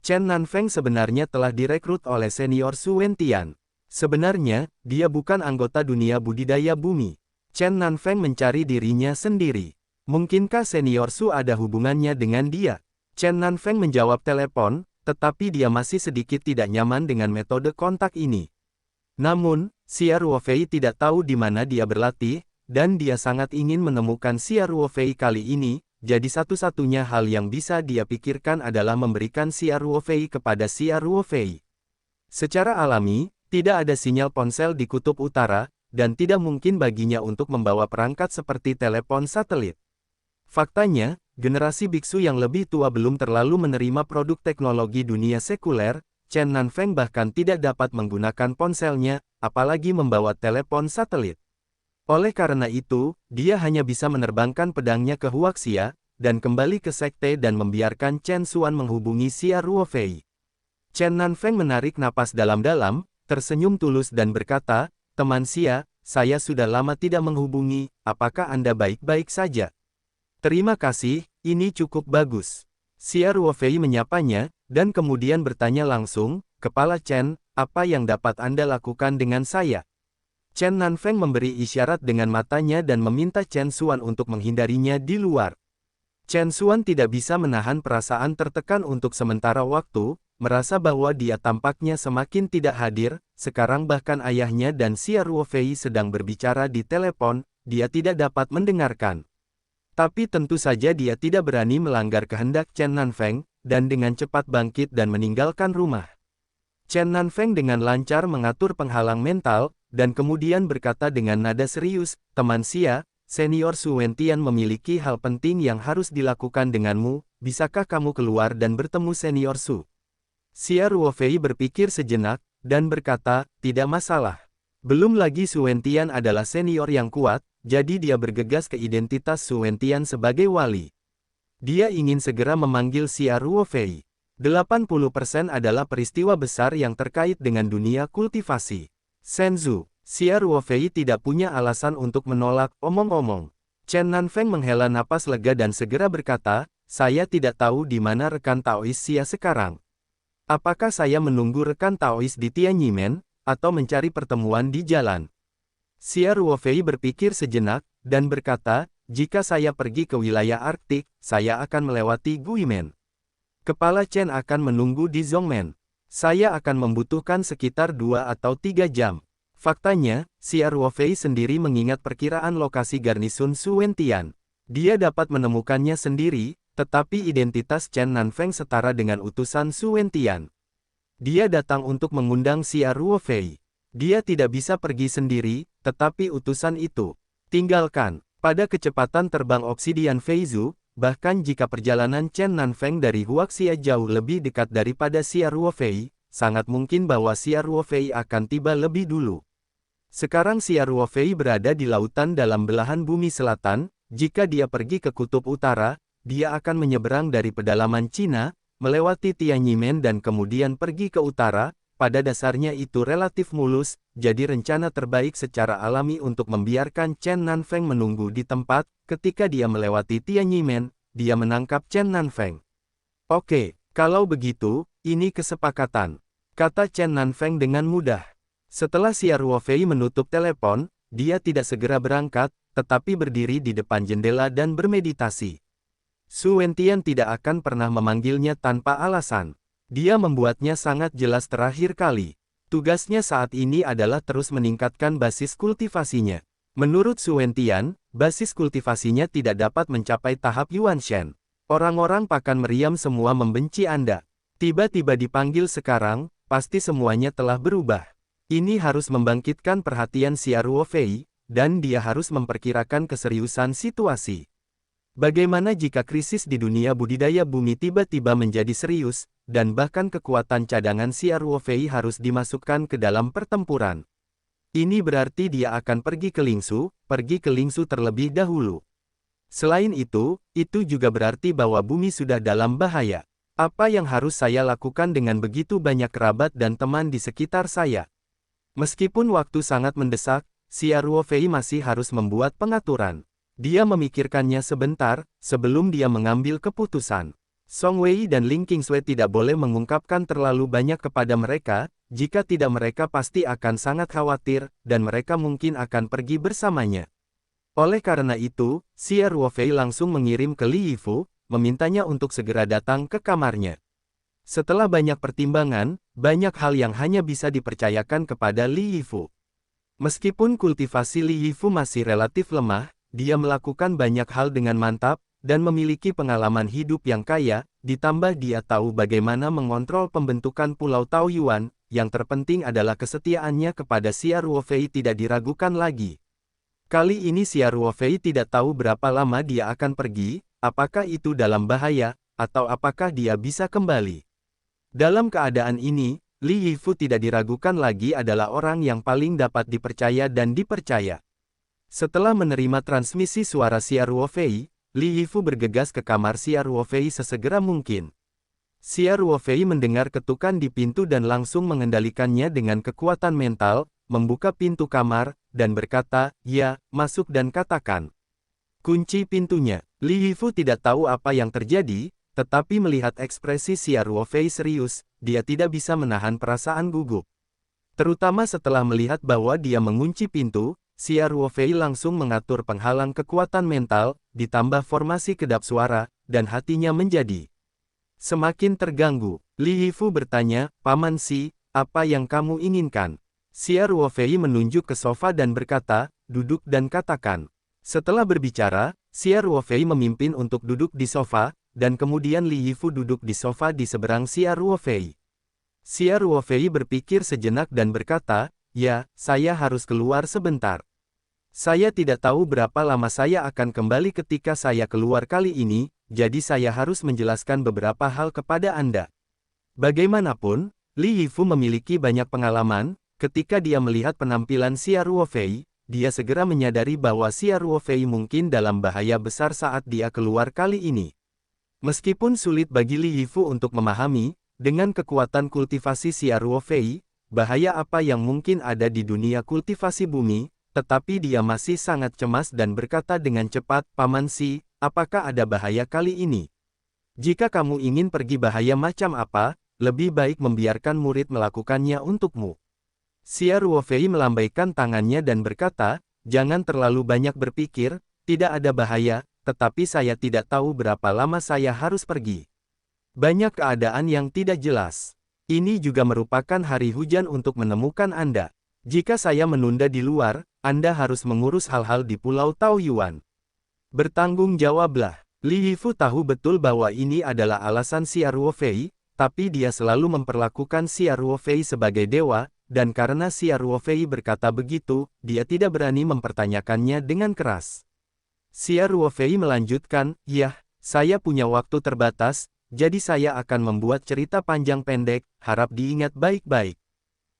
Speaker 1: Chen Nanfeng sebenarnya telah direkrut oleh senior Su Wentian. Sebenarnya, dia bukan anggota dunia budidaya bumi. Chen Nanfeng mencari dirinya sendiri. Mungkinkah senior Su ada hubungannya dengan dia? Chen Nanfeng menjawab telepon, tetapi dia masih sedikit tidak nyaman dengan metode kontak ini. Namun, Xia Ruofei tidak tahu di mana dia berlatih, dan dia sangat ingin menemukan Xia Ruofei kali ini. Jadi satu-satunya hal yang bisa dia pikirkan adalah memberikan Xia Ruofei kepada Xia Ruofei. Secara alami, tidak ada sinyal ponsel di kutub utara, dan tidak mungkin baginya untuk membawa perangkat seperti telepon satelit. Faktanya, generasi biksu yang lebih tua belum terlalu menerima produk teknologi dunia sekuler. Chen Nanfeng bahkan tidak dapat menggunakan ponselnya, apalagi membawa telepon satelit. Oleh karena itu, dia hanya bisa menerbangkan pedangnya ke Huaxia, dan kembali ke sekte dan membiarkan Chen Xuan menghubungi Xia Ruofei. Chen Nanfeng menarik napas dalam-dalam, tersenyum tulus dan berkata, Teman Xia, saya sudah lama tidak menghubungi, apakah Anda baik-baik saja? Terima kasih, ini cukup bagus. Xia Ruofei menyapanya, dan kemudian bertanya langsung, Kepala Chen, apa yang dapat Anda lakukan dengan saya? Chen Nanfeng memberi isyarat dengan matanya dan meminta Chen Xuan untuk menghindarinya di luar. Chen Xuan tidak bisa menahan perasaan tertekan untuk sementara waktu, merasa bahwa dia tampaknya semakin tidak hadir, sekarang bahkan ayahnya dan Xia Ruofei sedang berbicara di telepon, dia tidak dapat mendengarkan. Tapi tentu saja dia tidak berani melanggar kehendak Chen Nanfeng, dan dengan cepat bangkit dan meninggalkan rumah. Chen Nanfeng dengan lancar mengatur penghalang mental, dan kemudian berkata dengan nada serius, Teman Xia, senior Su Wentian memiliki hal penting yang harus dilakukan denganmu, bisakah kamu keluar dan bertemu senior Su? Xia Ruofei berpikir sejenak, dan berkata, tidak masalah. Belum lagi Su Wentian adalah senior yang kuat, jadi dia bergegas ke identitas Su Wentian sebagai wali. Dia ingin segera memanggil Xia Ruofei. 80% adalah peristiwa besar yang terkait dengan dunia kultivasi. Senzu, Xia Ruofei tidak punya alasan untuk menolak, omong-omong. Chen Nanfeng menghela napas lega dan segera berkata, saya tidak tahu di mana rekan Taois Xia sekarang. Apakah saya menunggu rekan Taois di Tianyimen, atau mencari pertemuan di jalan? Xia Ruofei berpikir sejenak, dan berkata, jika saya pergi ke wilayah Arktik, saya akan melewati Guimen. Kepala Chen akan menunggu di Zhongmen. Saya akan membutuhkan sekitar 2 atau 3 jam. Faktanya, Xia Ruofei sendiri mengingat perkiraan lokasi garnisun Su Wentian. Dia dapat menemukannya sendiri, tetapi identitas Chen Nanfeng setara dengan utusan Su Wentian. Dia datang untuk mengundang Xia Ruofei. Dia tidak bisa pergi sendiri, tetapi utusan itu tinggalkan. Pada kecepatan terbang Obsidian Feizu, bahkan jika perjalanan Chen Nanfeng dari Huaxia jauh lebih dekat daripada Xia Ruofei, sangat mungkin bahwa Xia Ruofei akan tiba lebih dulu. Sekarang Xia Ruofei berada di lautan dalam belahan bumi selatan, jika dia pergi ke kutub utara, dia akan menyeberang dari pedalaman Cina, melewati Tianyimen dan kemudian pergi ke utara, pada dasarnya itu relatif mulus, jadi rencana terbaik secara alami untuk membiarkan Chen Nanfeng menunggu di tempat. Ketika dia melewati Tianyimen, dia menangkap Chen Nanfeng. Oke, kalau begitu, ini kesepakatan, kata Chen Nanfeng dengan mudah. Setelah Xia Ruofei menutup telepon, dia tidak segera berangkat, tetapi berdiri di depan jendela dan bermeditasi. Su Wentian tidak akan pernah memanggilnya tanpa alasan. Dia membuatnya sangat jelas terakhir kali. Tugasnya saat ini adalah terus meningkatkan basis kultivasinya. Menurut Su Wentian, basis kultivasinya tidak dapat mencapai tahap Yuanshen. Orang-orang pakan meriam semua membenci Anda. Tiba-tiba dipanggil sekarang, pasti semuanya telah berubah. Ini harus membangkitkan perhatian Xia Ruofei, dan dia harus memperkirakan keseriusan situasi. Bagaimana jika krisis di dunia budidaya bumi tiba-tiba menjadi serius, dan bahkan kekuatan cadangan Xia Ruofei harus dimasukkan ke dalam pertempuran? Ini berarti dia akan pergi ke Lingsu terlebih dahulu. Selain itu juga berarti bahwa bumi sudah dalam bahaya. Apa yang harus saya lakukan dengan begitu banyak kerabat dan teman di sekitar saya? Meskipun waktu sangat mendesak, Xia Ruofei masih harus membuat pengaturan. Dia memikirkannya sebentar, sebelum dia mengambil keputusan. Song Wei dan Ling Qingsui tidak boleh mengungkapkan terlalu banyak kepada mereka, jika tidak mereka pasti akan sangat khawatir, dan mereka mungkin akan pergi bersamanya. Oleh karena itu, Xia Ruofei langsung mengirim ke Li Yifu, memintanya untuk segera datang ke kamarnya. Setelah banyak pertimbangan, banyak hal yang hanya bisa dipercayakan kepada Li Yifu. Meskipun kultivasi Li Yifu masih relatif lemah, dia melakukan banyak hal dengan mantap, dan memiliki pengalaman hidup yang kaya, ditambah dia tahu bagaimana mengontrol pembentukan Pulau Taoyuan, yang terpenting adalah kesetiaannya kepada Xia Ruofei tidak diragukan lagi. Kali ini Xia Ruofei tidak tahu berapa lama dia akan pergi, apakah itu dalam bahaya, atau apakah dia bisa kembali. Dalam keadaan ini, Li Yifu tidak diragukan lagi adalah orang yang paling dapat dipercaya dan dipercaya. Setelah menerima transmisi suara Xia Ruofei, Li Yifu bergegas ke kamar Xia Ruofei sesegera mungkin. Xia Ruofei mendengar ketukan di pintu dan langsung mengendalikannya dengan kekuatan mental, membuka pintu kamar, dan berkata, "Ya, masuk dan katakan." Kunci pintunya. Li Yifu tidak tahu apa yang terjadi, tetapi melihat ekspresi Xia Ruofei serius, dia tidak bisa menahan perasaan gugup. Terutama setelah melihat bahwa dia mengunci pintu, Xia Ruofei langsung mengatur penghalang kekuatan mental, ditambah formasi kedap suara, dan hatinya menjadi semakin terganggu. Li Yifu bertanya, "Paman Si, apa yang kamu inginkan?" Xia Ruofei menunjuk ke sofa dan berkata, "Duduk dan katakan." Setelah berbicara, Xia Ruofei memimpin untuk duduk di sofa, dan kemudian Li Yifu duduk di sofa di seberang Xia Ruofei. Xia Ruofei berpikir sejenak dan berkata, "Ya, saya harus keluar sebentar. Saya tidak tahu berapa lama saya akan kembali ketika saya keluar kali ini, jadi saya harus menjelaskan beberapa hal kepada Anda." Bagaimanapun, Li Yifu memiliki banyak pengalaman. Ketika dia melihat penampilan Xia Ruofei, dia segera menyadari bahwa Xia Ruofei mungkin dalam bahaya besar saat dia keluar kali ini. Meskipun sulit bagi Li Yifu untuk memahami, dengan kekuatan kultivasi Xia Ruofei, bahaya apa yang mungkin ada di dunia kultivasi bumi, tetapi dia masih sangat cemas dan berkata dengan cepat, "Paman Si, apakah ada bahaya kali ini? Jika kamu ingin pergi bahaya macam apa, lebih baik membiarkan murid melakukannya untukmu." Xia Ruofei melambaikan tangannya dan berkata, "Jangan terlalu banyak berpikir, tidak ada bahaya, tetapi saya tidak tahu berapa lama saya harus pergi. Banyak keadaan yang tidak jelas. Ini juga merupakan hari hujan untuk menemukan Anda. Jika saya menunda di luar, Anda harus mengurus hal-hal di Pulau Taoyuan. Bertanggung jawablah." Li Yifu tahu betul bahwa ini adalah alasan Xia Ruofei, tapi dia selalu memperlakukan Xia Ruofei sebagai dewa, dan karena Xia Ruofei berkata begitu, dia tidak berani mempertanyakannya dengan keras. Xia Ruofei melanjutkan, "Yah, saya punya waktu terbatas, jadi saya akan membuat cerita panjang pendek, harap diingat baik-baik."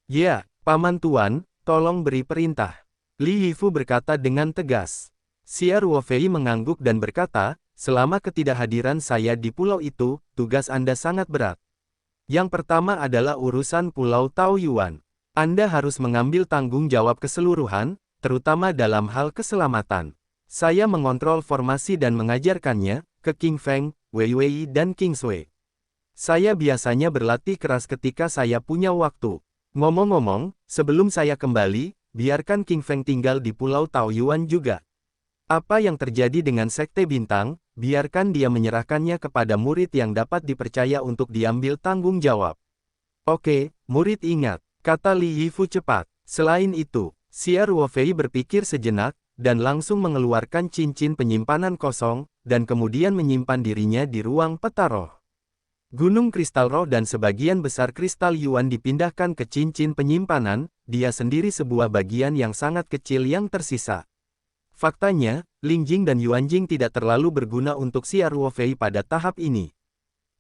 Speaker 1: "Ya, Paman Tuan, tolong beri perintah." Li Yifu berkata dengan tegas. Xia Ruofei mengangguk dan berkata, "Selama ketidakhadiran saya di pulau itu, tugas Anda sangat berat. Yang pertama adalah urusan Pulau Taoyuan. Anda harus mengambil tanggung jawab keseluruhan, terutama dalam hal keselamatan. Saya mengontrol formasi dan mengajarkannya ke King Feng, Wei Wei dan King Sui. Saya biasanya berlatih keras ketika saya punya waktu. Ngomong-ngomong, sebelum saya kembali, biarkan King Feng tinggal di Pulau Taoyuan juga. Apa yang terjadi dengan Sekte Bintang, biarkan dia menyerahkannya kepada murid yang dapat dipercaya untuk diambil tanggung jawab. Oke, murid ingat, kata Li Yifu cepat. Selain itu, Xia Ruofei berpikir sejenak, dan langsung mengeluarkan cincin penyimpanan kosong, dan kemudian menyimpan dirinya di ruang peta roh. Gunung kristal roh dan sebagian besar kristal Yuan dipindahkan ke cincin penyimpanan, dia sendiri sebuah bagian yang sangat kecil yang tersisa. Faktanya, Lingjing dan Yuanjing tidak terlalu berguna untuk Xia Ruofei pada tahap ini.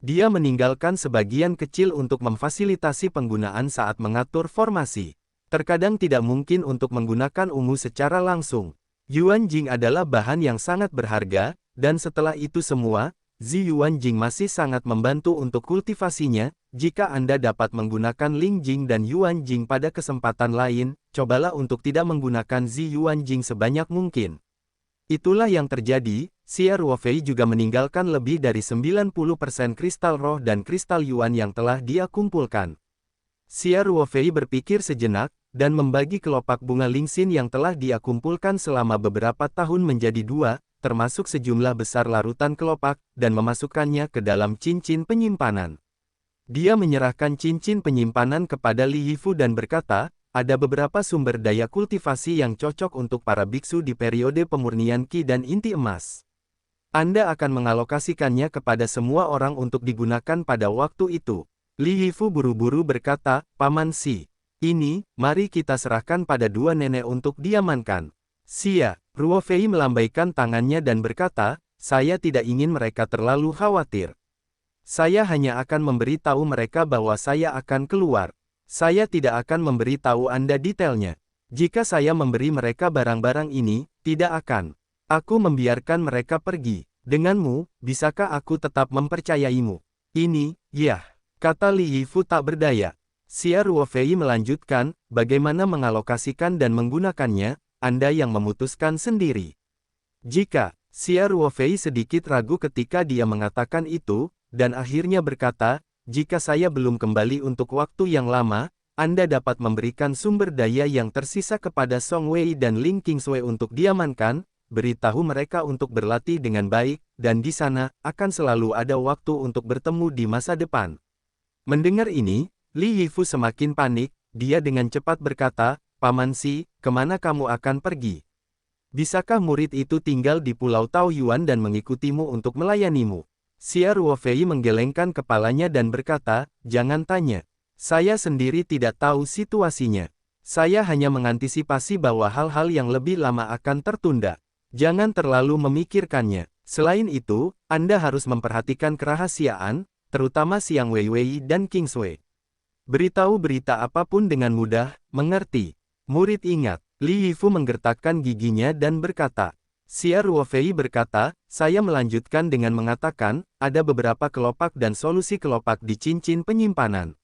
Speaker 1: Dia meninggalkan sebagian kecil untuk memfasilitasi penggunaan saat mengatur formasi. Terkadang tidak mungkin untuk menggunakan ungu secara langsung. Yuanjing adalah bahan yang sangat berharga, dan setelah itu semua, Zi Yuanjing masih sangat membantu untuk kultivasinya. Jika Anda dapat menggunakan Lingjing dan Yuanjing pada kesempatan lain, cobalah untuk tidak menggunakan Zi Yuanjing sebanyak mungkin. Itulah yang terjadi. Xia Ruofei juga meninggalkan lebih dari 90% kristal roh dan kristal Yuan yang telah dia kumpulkan. Xia Ruofei berpikir sejenak, dan membagi kelopak bunga Lingxin yang telah dia kumpulkan selama beberapa tahun menjadi dua, termasuk sejumlah besar larutan kelopak, dan memasukkannya ke dalam cincin penyimpanan. Dia menyerahkan cincin penyimpanan kepada Li Yifu dan berkata, ada beberapa sumber daya kultivasi yang cocok untuk para biksu di periode pemurnian Qi dan inti emas. Anda akan mengalokasikannya kepada semua orang untuk digunakan pada waktu itu. Li Yifu buru-buru berkata, Paman Si, ini, mari kita serahkan pada dua nenek untuk diamankan. Xia Ruofei melambaikan tangannya dan berkata, saya tidak ingin mereka terlalu khawatir. Saya hanya akan memberitahu mereka bahwa saya akan keluar. Saya tidak akan memberitahu Anda detailnya. Jika saya memberi mereka barang-barang ini, tidak akan. Aku membiarkan mereka pergi. Denganmu, bisakah aku tetap mempercayaimu? Ini, yah, kata Li Yifu tak berdaya. Xia Ruofei melanjutkan, bagaimana mengalokasikan dan menggunakannya, Anda yang memutuskan sendiri. Jika, Xia Ruofei sedikit ragu ketika dia mengatakan itu, dan akhirnya berkata, jika saya belum kembali untuk waktu yang lama, Anda dapat memberikan sumber daya yang tersisa kepada Song Wei dan Ling Qingsui untuk diamankan, beritahu mereka untuk berlatih dengan baik, dan di sana, akan selalu ada waktu untuk bertemu di masa depan. Mendengar ini, Li Yifu semakin panik, dia dengan cepat berkata, Paman Si, kemana kamu akan pergi? Bisakah murid itu tinggal di Pulau Taoyuan dan mengikutimu untuk melayanimu? Xia Ruofei menggelengkan kepalanya dan berkata, jangan tanya. Saya sendiri tidak tahu situasinya. Saya hanya mengantisipasi bahwa hal-hal yang lebih lama akan tertunda. Jangan terlalu memikirkannya. Selain itu, Anda harus memperhatikan kerahasiaan, terutama Xiang Weiwei dan King Sui. Beritahu berita apapun dengan mudah, mengerti. Murid ingat, Li Yifu menggertakkan giginya dan berkata. Xia Ruofei berkata, saya melanjutkan dengan mengatakan, ada beberapa kelopak dan solusi kelopak di cincin penyimpanan.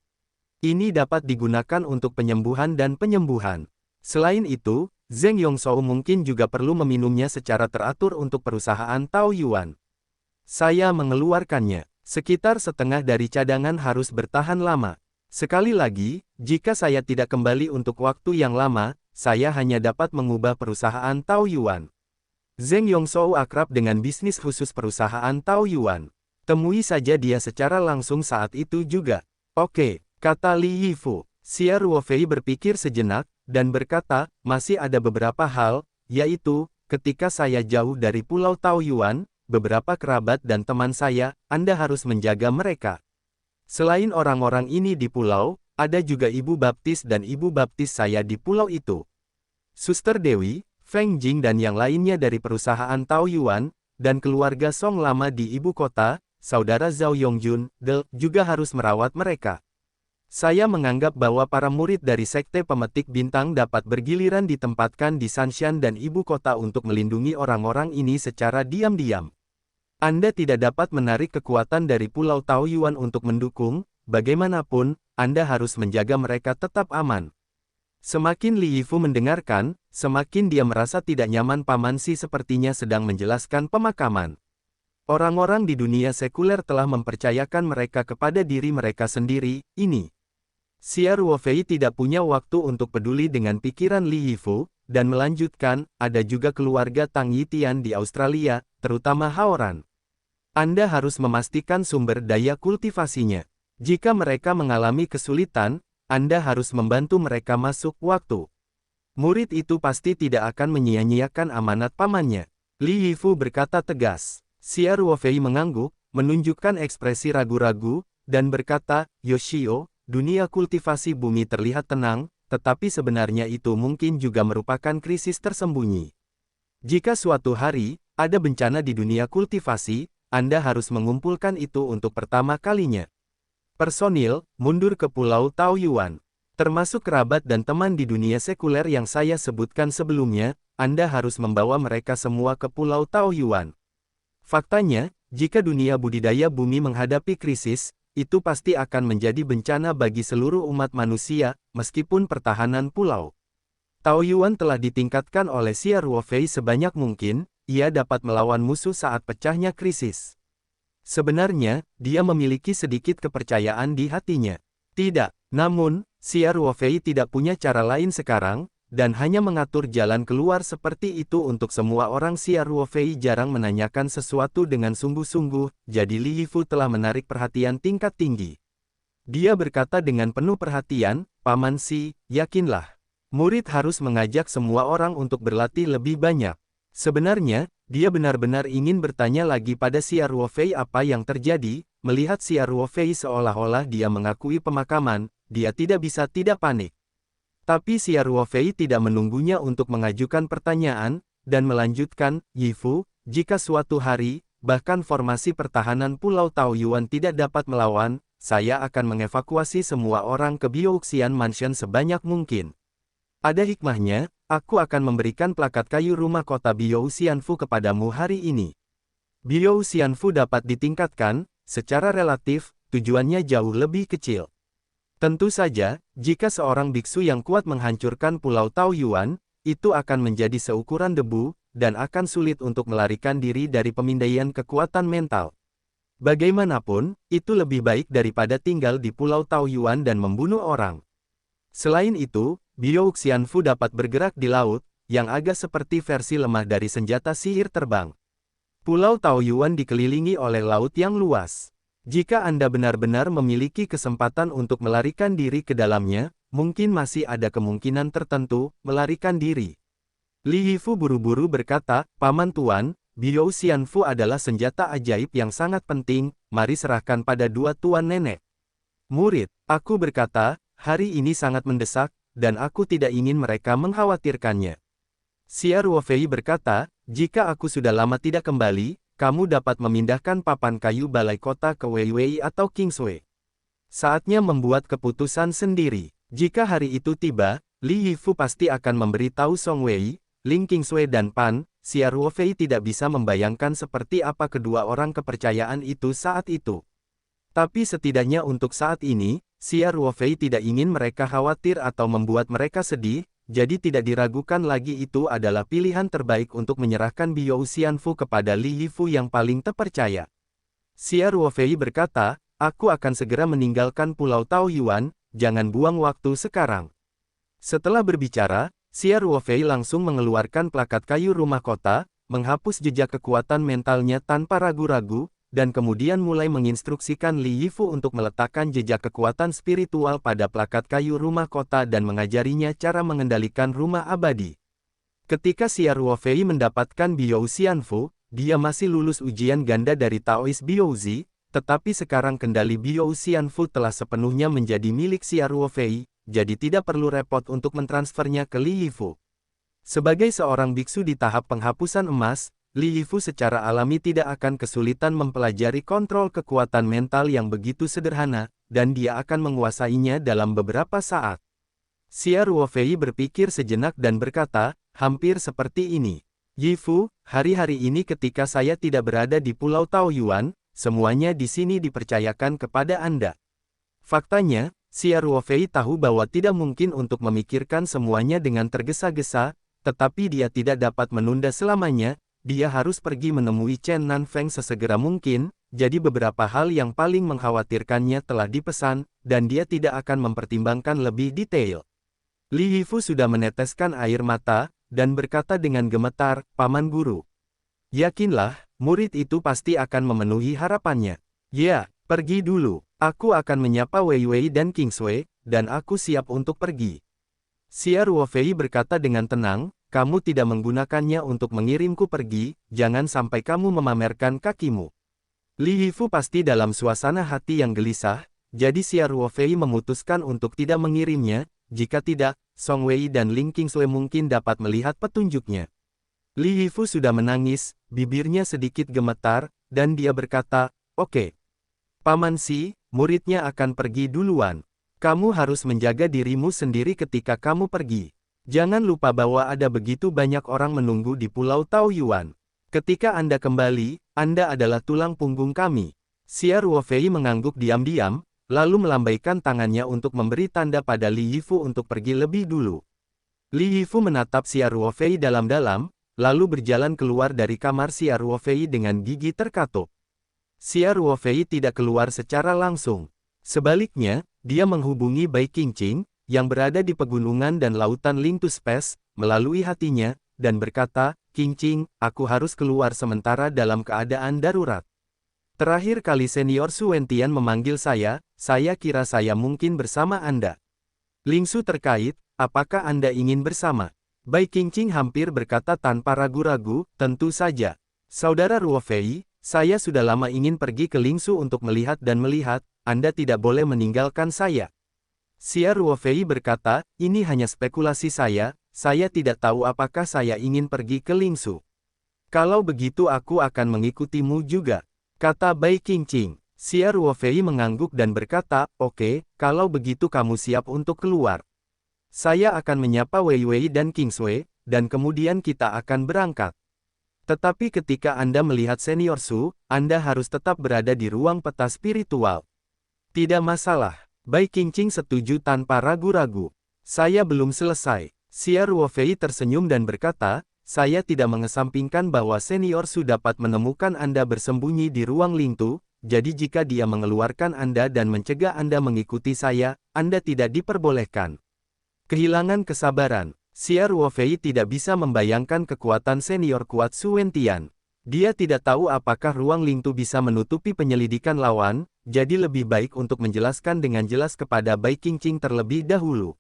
Speaker 1: Ini dapat digunakan untuk penyembuhan dan penyembuhan. Selain itu, Zheng Yongshou mungkin juga perlu meminumnya secara teratur untuk perusahaan Taoyuan. Saya mengeluarkannya. Sekitar setengah dari cadangan harus bertahan lama. Sekali lagi, jika saya tidak kembali untuk waktu yang lama, saya hanya dapat mengubah perusahaan Taoyuan. Zheng Yongshou akrab dengan bisnis khusus perusahaan Taoyuan. Temui saja dia secara langsung saat itu juga. Oke, kata Li Yifu. Xia Ruofei berpikir sejenak, dan berkata, masih ada beberapa hal, yaitu, ketika saya jauh dari Pulau Taoyuan, beberapa kerabat dan teman saya, Anda harus menjaga mereka. Selain orang-orang ini di pulau, ada juga ibu baptis dan ibu baptis saya di pulau itu. Suster Dewi, Feng Jing dan yang lainnya dari perusahaan Taoyuan, dan keluarga Song lama di ibu kota, saudara Zhao Yongjun, juga harus merawat mereka. Saya menganggap bahwa para murid dari Sekte Pemetik Bintang dapat bergiliran ditempatkan di Sanshan dan ibu kota untuk melindungi orang-orang ini secara diam-diam. Anda tidak dapat menarik kekuatan dari Pulau Taoyuan untuk mendukung, bagaimanapun, Anda harus menjaga mereka tetap aman. Semakin Li Yifu mendengarkan, semakin dia merasa tidak nyaman. Paman Si sepertinya sedang menjelaskan pemakaman. Orang-orang di dunia sekuler telah mempercayakan mereka kepada diri mereka sendiri, ini. Xia Ruofei tidak punya waktu untuk peduli dengan pikiran Li Yifu, dan melanjutkan, ada juga keluarga Tang Yitian di Australia, terutama Haoran. Anda harus memastikan sumber daya kultivasinya. Jika mereka mengalami kesulitan, Anda harus membantu mereka masuk waktu. Murid itu pasti tidak akan menyia-nyiakan amanat pamannya. Li Yifu berkata tegas. Xia Ruofei mengangguk, menunjukkan ekspresi ragu-ragu, dan berkata, Yoshio, dunia kultivasi bumi terlihat tenang, tetapi sebenarnya itu mungkin juga merupakan krisis tersembunyi. Jika suatu hari, ada bencana di dunia kultivasi, Anda harus mengumpulkan itu untuk pertama kalinya. Personil, mundur ke Pulau Taoyuan. Termasuk kerabat dan teman di dunia sekuler yang saya sebutkan sebelumnya, Anda harus membawa mereka semua ke Pulau Taoyuan. Faktanya, jika dunia budidaya bumi menghadapi krisis, itu pasti akan menjadi bencana bagi seluruh umat manusia, meskipun pertahanan pulau Taoyuan telah ditingkatkan oleh Xia Ruofei sebanyak mungkin, ia dapat melawan musuh saat pecahnya krisis. Sebenarnya, dia memiliki sedikit kepercayaan di hatinya. Tidak, namun, Xia Ruofei tidak punya cara lain sekarang, dan hanya mengatur jalan keluar seperti itu untuk semua orang. Xia Ruofei jarang menanyakan sesuatu dengan sungguh-sungguh, jadi Li Yifu telah menarik perhatian tingkat tinggi. Dia berkata dengan penuh perhatian, Paman Si, yakinlah. Murid harus mengajak semua orang untuk berlatih lebih banyak. Sebenarnya, dia benar-benar ingin bertanya lagi pada Xia Ruofei apa yang terjadi. Melihat Xia Ruofei seolah-olah dia mengakui pemakaman, dia tidak bisa tidak panik. Tapi Xia Ruofei tidak menunggunya untuk mengajukan pertanyaan, dan melanjutkan, Yifu, jika suatu hari, bahkan formasi pertahanan Pulau Taoyuan tidak dapat melawan, saya akan mengevakuasi semua orang ke Biouxian Mansion sebanyak mungkin. Ada hikmahnya, aku akan memberikan plakat kayu rumah kota Biouxianfu kepadamu hari ini. Biouxianfu dapat ditingkatkan, secara relatif, tujuannya jauh lebih kecil. Tentu saja, jika seorang biksu yang kuat menghancurkan Pulau Taoyuan, itu akan menjadi seukuran debu, dan akan sulit untuk melarikan diri dari pemindaian kekuatan mental. Bagaimanapun, itu lebih baik daripada tinggal di Pulau Taoyuan dan membunuh orang. Selain itu, Biouxianfu dapat bergerak di laut, yang agak seperti versi lemah dari senjata sihir terbang. Pulau Taoyuan dikelilingi oleh laut yang luas. Jika Anda benar-benar memiliki kesempatan untuk melarikan diri ke dalamnya, mungkin masih ada kemungkinan tertentu melarikan diri. Li Yifu buru-buru berkata, Paman Tuan, Biouxianfu adalah senjata ajaib yang sangat penting, mari serahkan pada dua tuan nenek. Murid, aku berkata, hari ini sangat mendesak, dan aku tidak ingin mereka mengkhawatirkannya. Xia Ruofei berkata, jika aku sudah lama tidak kembali, kamu dapat memindahkan papan kayu balai kota ke Weiwei atau Kingsway. Saatnya membuat keputusan sendiri. Jika hari itu tiba, Li Yifu pasti akan memberitahu Song Wei, Ling Kingsway dan Pan. Xia Ruofei tidak bisa membayangkan seperti apa kedua orang kepercayaan itu saat itu. Tapi setidaknya untuk saat ini, Xia Ruofei tidak ingin mereka khawatir atau membuat mereka sedih, jadi tidak diragukan lagi itu adalah pilihan terbaik untuk menyerahkan Biouxianfu kepada Li Yifu yang paling terpercaya. Xia Ruofei berkata, aku akan segera meninggalkan Pulau Taoyuan, jangan buang waktu sekarang. Setelah berbicara, Xia Ruofei langsung mengeluarkan plakat kayu rumah kota, menghapus jejak kekuatan mentalnya tanpa ragu-ragu, dan kemudian mulai menginstruksikan Li Yifu untuk meletakkan jejak kekuatan spiritual pada plakat kayu rumah kota dan mengajarinya cara mengendalikan rumah abadi. Ketika Xia Ruofei mendapatkan Biouxianfu, dia masih lulus ujian ganda dari Taoist Biouzi, tetapi sekarang kendali Biouxianfu telah sepenuhnya menjadi milik Xia Ruofei, jadi tidak perlu repot untuk mentransfernya ke Li Yifu. Sebagai seorang biksu di tahap penghapusan emas, Li Yifu secara alami tidak akan kesulitan mempelajari kontrol kekuatan mental yang begitu sederhana, dan dia akan menguasainya dalam beberapa saat. Xia Ruofei berpikir sejenak dan berkata, hampir seperti ini. Yifu, hari-hari ini ketika saya tidak berada di Pulau Taoyuan, semuanya di sini dipercayakan kepada Anda. Faktanya, Xia Ruofei tahu bahwa tidak mungkin untuk memikirkan semuanya dengan tergesa-gesa, tetapi dia tidak dapat menunda selamanya, dia harus pergi menemui Chen Nanfeng sesegera mungkin, jadi beberapa hal yang paling mengkhawatirkannya telah dipesan, dan dia tidak akan mempertimbangkan lebih detail. Li Yifu sudah meneteskan air mata, dan berkata dengan gemetar, "Paman Guru. Yakinlah, murid itu pasti akan memenuhi harapannya. Ya, pergi dulu. Aku akan menyapa Wei Wei dan King Sui, dan aku siap untuk pergi." Xia Ruofei berkata dengan tenang, "Kamu tidak menggunakannya untuk mengirimku pergi, jangan sampai kamu memamerkan kakimu." Li Yifu pasti dalam suasana hati yang gelisah, jadi Xia Ruofei memutuskan untuk tidak mengirimnya, jika tidak, Song Wei dan Ling Qingsui mungkin dapat melihat petunjuknya. Li Yifu sudah menangis, bibirnya sedikit gemetar, dan dia berkata, "Oke. Paman Si, muridnya akan pergi duluan. Kamu harus menjaga dirimu sendiri ketika kamu pergi. Jangan lupa bahwa ada begitu banyak orang menunggu di Pulau Taoyuan. Ketika Anda kembali, Anda adalah tulang punggung kami." Xia Ruofei mengangguk diam-diam, lalu melambaikan tangannya untuk memberi tanda pada Li Yifu untuk pergi lebih dulu. Li Yifu menatap Xia Ruofei dalam-dalam, lalu berjalan keluar dari kamar Xia Ruofei dengan gigi terkatup. Xia Ruofei tidak keluar secara langsung. Sebaliknya, dia menghubungi Bai Qingqing, yang berada di pegunungan dan lautan Ling To Space, melalui hatinya, dan berkata, "Qingqing, aku harus keluar sementara dalam keadaan darurat. Terakhir kali senior Su Wentian memanggil saya kira saya mungkin bersama Anda. Lingsu terkait, apakah Anda ingin bersama?" Bai Qingqing hampir berkata tanpa ragu-ragu, "Tentu saja. Saudara Ruofei, saya sudah lama ingin pergi ke Lingsu untuk melihat dan melihat, Anda tidak boleh meninggalkan saya." Xia Ruofei berkata, "Ini hanya spekulasi saya tidak tahu apakah saya ingin pergi ke Lingsu. Kalau begitu aku akan mengikutimu juga," kata Bai Qingqing. Xia Ruofei mengangguk dan berkata, "Oke, kalau begitu kamu siap untuk keluar. Saya akan menyapa Wei Wei dan King Sui, dan kemudian kita akan berangkat. Tetapi ketika Anda melihat senior Su, Anda harus tetap berada di ruang peta spiritual." "Tidak masalah." Bai Qingqing setuju tanpa ragu-ragu. "Saya belum selesai." Xia Ruofei tersenyum dan berkata, "Saya tidak mengesampingkan bahwa senior Su dapat menemukan Anda bersembunyi di ruang Lingtu, jadi jika dia mengeluarkan Anda dan mencegah Anda mengikuti saya, Anda tidak diperbolehkan." Kehilangan kesabaran. Xia Ruofei tidak bisa membayangkan kekuatan senior kuat Su Wentian. Dia tidak tahu apakah ruang Lingtu bisa menutupi penyelidikan lawan, jadi lebih baik untuk menjelaskan dengan jelas kepada Bai Qingqing terlebih dahulu.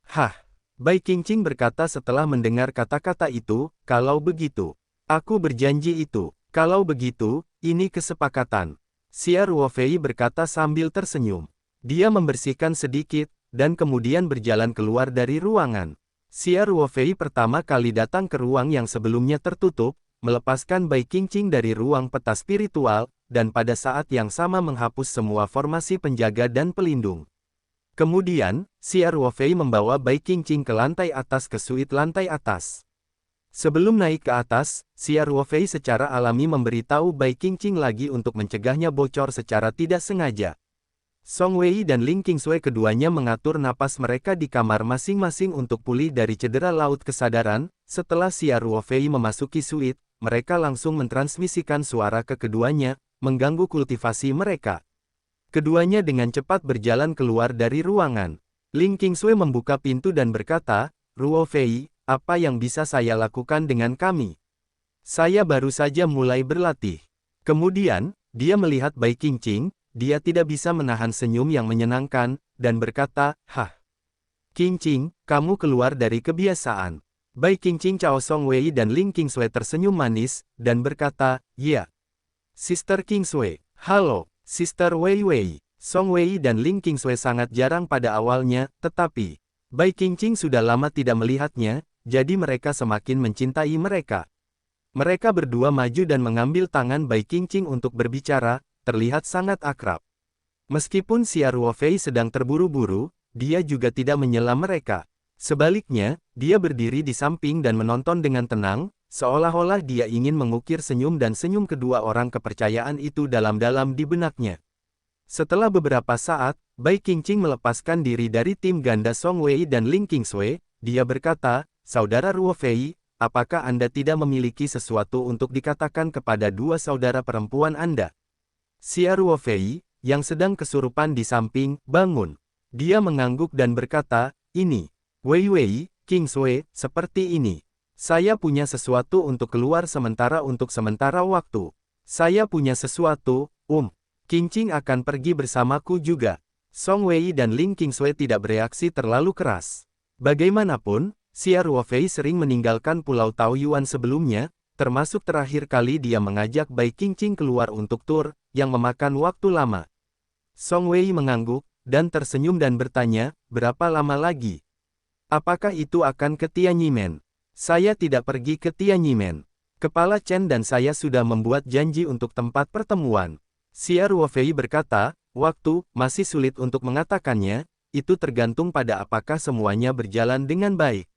Speaker 1: "Hah?" Bai Qingqing berkata setelah mendengar kata-kata itu, "Kalau begitu, aku berjanji itu. Kalau begitu, ini kesepakatan." Xia Ruofei berkata sambil tersenyum. Dia membersihkan sedikit, dan kemudian berjalan keluar dari ruangan. Xia Ruofei pertama kali datang ke ruang yang sebelumnya tertutup, melepaskan Bai Qingqing dari ruang peta spiritual, dan pada saat yang sama menghapus semua formasi penjaga dan pelindung. Kemudian, Xia Ruofei membawa Bai Qingqing ke lantai atas ke suite lantai atas. Sebelum naik ke atas, Xia Ruofei secara alami memberitahu Bai Qingqing lagi untuk mencegahnya bocor secara tidak sengaja. Song Wei dan Ling Qingsui keduanya mengatur napas mereka di kamar masing-masing untuk pulih dari cedera laut kesadaran. Setelah Xia Ruofei memasuki suite, mereka langsung mentransmisikan suara ke keduanya, mengganggu kultivasi mereka. Keduanya dengan cepat berjalan keluar dari ruangan. Ling Qingsui membuka pintu dan berkata, "Ruofei, apa yang bisa saya lakukan dengan kami? Saya baru saja mulai berlatih." Kemudian, dia melihat Bai Qingqing. Dia tidak bisa menahan senyum yang menyenangkan, dan berkata, "Hah? Qingqing, kamu keluar dari kebiasaan." Bai Qingqing, Cao Song Wei dan Ling Qingsui tersenyum manis, dan berkata, "Ya. Sister Qingsui." "Halo, Sister Wei Wei." Song Wei dan Ling Qingsui sangat jarang pada awalnya, tetapi Bai Qingqing sudah lama tidak melihatnya, jadi mereka semakin mencintai mereka. Mereka berdua maju dan mengambil tangan Bai Qingqing untuk berbicara, terlihat sangat akrab. Meskipun Xia Ruofei sedang terburu-buru, dia juga tidak menyela mereka. Sebaliknya, dia berdiri di samping dan menonton dengan tenang, seolah-olah dia ingin mengukir senyum dan senyum kedua orang kepercayaan itu dalam-dalam di benaknya. Setelah beberapa saat, Bai Qingqing melepaskan diri dari tim ganda Song Wei dan Ling Qingsui. Dia berkata, "Saudara Ruo Fei, apakah Anda tidak memiliki sesuatu untuk dikatakan kepada dua saudara perempuan Anda?" Xia Ruo Fei, yang sedang kesurupan di samping, bangun. Dia mengangguk dan berkata, "Ini, Wei Wei, Qingsui, seperti ini. Saya punya sesuatu untuk keluar sementara untuk sementara waktu. Saya punya sesuatu, Qingqing akan pergi bersamaku juga." Song Wei dan Ling Qingsui tidak bereaksi terlalu keras. Bagaimanapun, Xia Ruo Fei sering meninggalkan Pulau Taoyuan sebelumnya, termasuk terakhir kali dia mengajak Bai Qingqing keluar untuk tur, yang memakan waktu lama. Song Wei mengangguk, dan tersenyum dan bertanya, "Berapa lama lagi? Apakah itu akan ke Tianyimen?" "Saya tidak pergi ke Tianyimen. Kepala Chen dan saya sudah membuat janji untuk tempat pertemuan." Xia Ruo Fei berkata, "Waktu, masih sulit untuk mengatakannya, itu tergantung pada apakah semuanya berjalan dengan baik.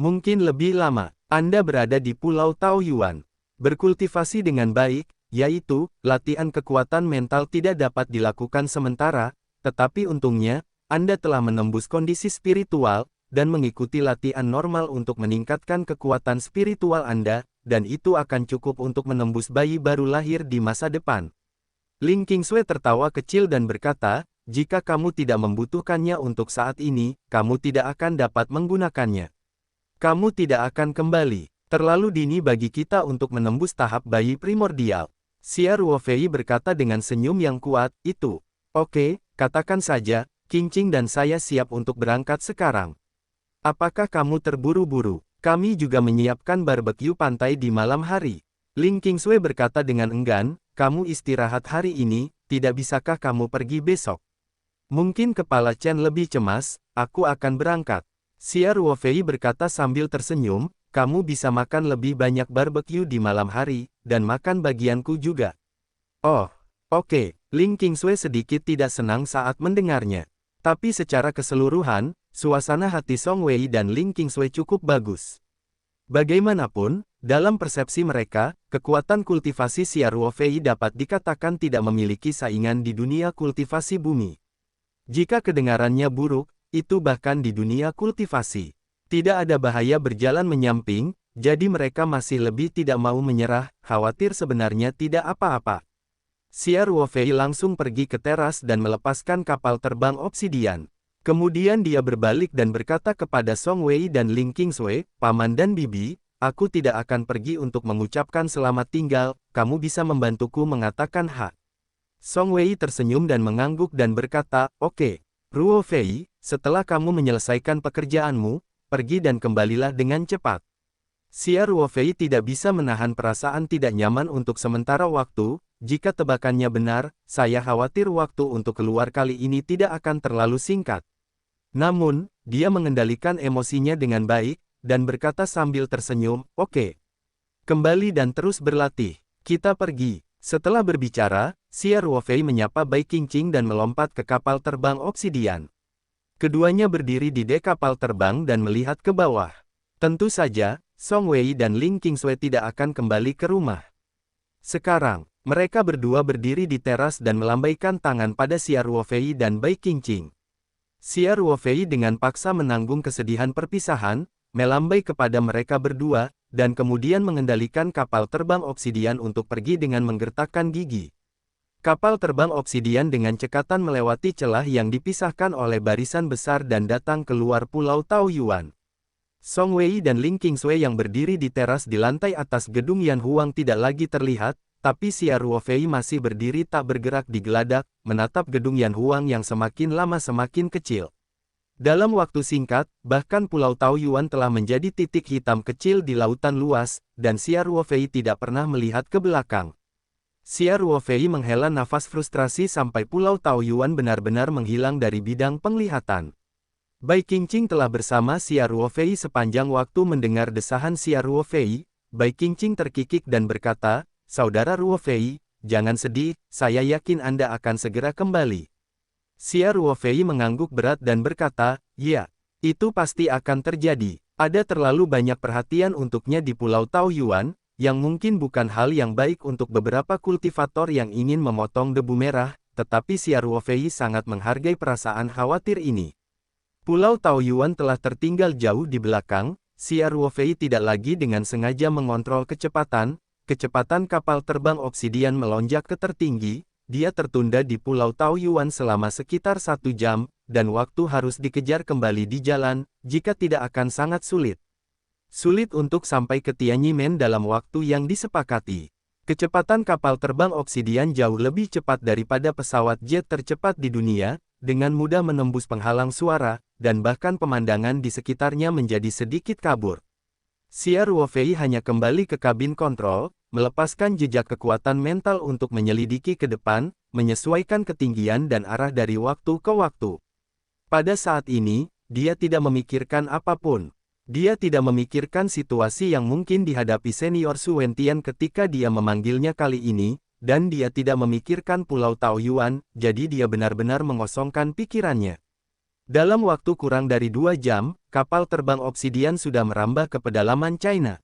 Speaker 1: Mungkin lebih lama. Anda berada di Pulau Taoyuan. Berkultivasi dengan baik, yaitu, latihan kekuatan mental tidak dapat dilakukan sementara, tetapi untungnya, Anda telah menembus kondisi spiritual, dan mengikuti latihan normal untuk meningkatkan kekuatan spiritual Anda, dan itu akan cukup untuk menembus bayi baru lahir di masa depan." Ling Qingsui tertawa kecil dan berkata, "Jika kamu tidak membutuhkannya untuk saat ini, kamu tidak akan dapat menggunakannya. Kamu tidak akan kembali. Terlalu dini bagi kita untuk menembus tahap bayi primordial." Xia Ruo Fei berkata dengan senyum yang kuat, "Itu. Oke, katakan saja, Qingqing dan saya siap untuk berangkat sekarang. Apakah kamu terburu-buru? Kami juga menyiapkan barbeque pantai di malam hari." Ling Qingsui berkata dengan enggan, "Kamu istirahat hari ini, tidak bisakah kamu pergi besok? Mungkin kepala Chen lebih cemas, aku akan berangkat." Xia Ruo Fei berkata sambil tersenyum, "Kamu bisa makan lebih banyak barbeque di malam hari, dan makan bagianku juga." "Oh, oke." Ling Qingsui sedikit tidak senang saat mendengarnya. Tapi secara keseluruhan, suasana hati Song Wei dan Ling Qingsui cukup bagus. Bagaimanapun, dalam persepsi mereka, kekuatan kultivasi Xia Ruo Fei dapat dikatakan tidak memiliki saingan di dunia kultivasi bumi. Jika kedengarannya buruk, itu bahkan di dunia kultivasi. Tidak ada bahaya berjalan menyamping, jadi mereka masih lebih tidak mau menyerah, khawatir sebenarnya tidak apa-apa. Xia Ruo Fei langsung pergi ke teras dan melepaskan kapal terbang obsidian. Kemudian dia berbalik dan berkata kepada Song Wei dan Ling Qingsui, "Paman dan Bibi, aku tidak akan pergi untuk mengucapkan selamat tinggal, kamu bisa membantuku mengatakan hak." Song Wei tersenyum dan mengangguk dan berkata, "Oke, Ruo Fei, setelah kamu menyelesaikan pekerjaanmu, pergi dan kembalilah dengan cepat." Xia Ruo Fei tidak bisa menahan perasaan tidak nyaman untuk sementara waktu. Jika tebakannya benar, saya khawatir waktu untuk keluar kali ini tidak akan terlalu singkat. Namun, dia mengendalikan emosinya dengan baik, dan berkata sambil tersenyum, "Oke. Kembali dan terus berlatih. Kita pergi." Setelah berbicara, Xia Ruo Fei menyapa Bai Qingqing dan melompat ke kapal terbang obsidian. Keduanya berdiri di dek kapal terbang dan melihat ke bawah. Tentu saja, Song Wei dan Ling Qingsui tidak akan kembali ke rumah. Sekarang, mereka berdua berdiri di teras dan melambaikan tangan pada Xia Ruo Fei dan Bai Qingqing. Xia Ruo Fei dengan paksa menanggung kesedihan perpisahan, melambai kepada mereka berdua, dan kemudian mengendalikan kapal terbang obsidian untuk pergi dengan menggertakkan gigi. Kapal terbang obsidian dengan cekatan melewati celah yang dipisahkan oleh barisan besar dan datang keluar Pulau Taoyuan. Song Wei dan Ling Qingsui yang berdiri di teras di lantai atas gedung Yan Huang tidak lagi terlihat, tapi Xia Ruo Fei masih berdiri tak bergerak di geladak, menatap gedung Yan Huang yang semakin lama semakin kecil. Dalam waktu singkat, bahkan Pulau Taoyuan telah menjadi titik hitam kecil di lautan luas, dan Xia Ruo Fei tidak pernah melihat ke belakang. Xia Ruo Fei menghela nafas frustrasi sampai Pulau Taoyuan benar-benar menghilang dari bidang penglihatan. Bai Qingqing telah bersama Xia Ruo Fei sepanjang waktu mendengar desahan Xia Ruo Fei. Bai Qingqing terkikik dan berkata, "Saudara Ruo Fei, jangan sedih, saya yakin Anda akan segera kembali." Xia Ruo Fei mengangguk berat dan berkata, "Ya, itu pasti akan terjadi. Ada terlalu banyak perhatian untuknya di Pulau Taoyuan, yang mungkin bukan hal yang baik untuk beberapa kultivator yang ingin memotong debu merah, tetapi Xia Ruofei sangat menghargai perasaan khawatir ini. Pulau Taoyuan telah tertinggal jauh di belakang, Xia Ruofei tidak lagi dengan sengaja mengontrol kecepatan kapal terbang obsidian melonjak ke tertinggi, dia tertunda di Pulau Taoyuan selama sekitar 1 jam, dan waktu harus dikejar kembali di jalan, jika tidak akan sangat sulit. Sulit untuk sampai ke Tianyimen dalam waktu yang disepakati. Kecepatan kapal terbang obsidian jauh lebih cepat daripada pesawat jet tercepat di dunia, dengan mudah menembus penghalang suara, dan bahkan pemandangan di sekitarnya menjadi sedikit kabur. Xia Ruofei hanya kembali ke kabin kontrol, melepaskan jejak kekuatan mental untuk menyelidiki ke depan, menyesuaikan ketinggian dan arah dari waktu ke waktu. Pada saat ini, dia tidak memikirkan apapun. Dia tidak memikirkan situasi yang mungkin dihadapi senior Su Wentian ketika dia memanggilnya kali ini, dan dia tidak memikirkan Pulau Taoyuan, jadi dia benar-benar mengosongkan pikirannya. Dalam waktu kurang dari 2 jam, kapal terbang obsidian sudah merambah ke pedalaman China.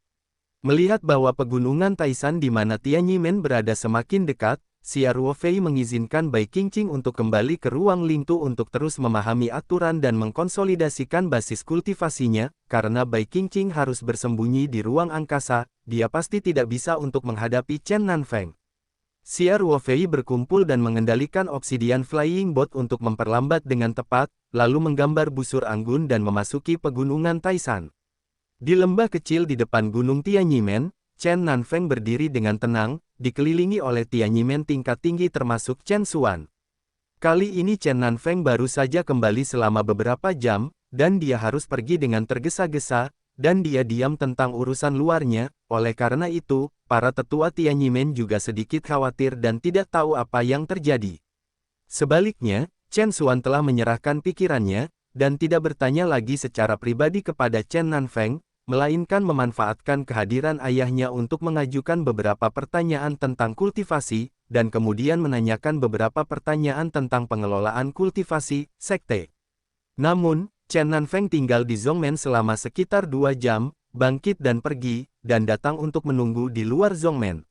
Speaker 1: Melihat bahwa pegunungan Taishan di mana Tianyimen berada semakin dekat, Xia Ruofei mengizinkan Bai Qingqing untuk kembali ke ruang Lingtu untuk terus memahami aturan dan mengkonsolidasikan basis kultivasinya, karena Bai Qingqing harus bersembunyi di ruang angkasa, dia pasti tidak bisa untuk menghadapi Chen Nanfeng. Xia Ruofei berkumpul dan mengendalikan Obsidian Flying Boat untuk memperlambat dengan tepat, lalu menggambar busur anggun dan memasuki pegunungan Taishan. Di lembah kecil di depan Gunung Tianyimen, Chen Nanfeng berdiri dengan tenang, dikelilingi oleh Tianyimen tingkat tinggi termasuk Chen Xuan. Kali ini Chen Nanfeng baru saja kembali selama beberapa jam, dan dia harus pergi dengan tergesa-gesa, dan dia diam tentang urusan luarnya, oleh karena itu, para tetua Tianyimen juga sedikit khawatir dan tidak tahu apa yang terjadi. Sebaliknya, Chen Xuan telah menyerahkan pikirannya, dan tidak bertanya lagi secara pribadi kepada Chen Nanfeng, melainkan memanfaatkan kehadiran ayahnya untuk mengajukan beberapa pertanyaan tentang kultivasi, dan kemudian menanyakan beberapa pertanyaan tentang pengelolaan kultivasi, sekte. Namun, Chen Nanfeng tinggal di Zhongmen selama sekitar 2 jam, bangkit dan pergi, dan datang untuk menunggu di luar Zhongmen.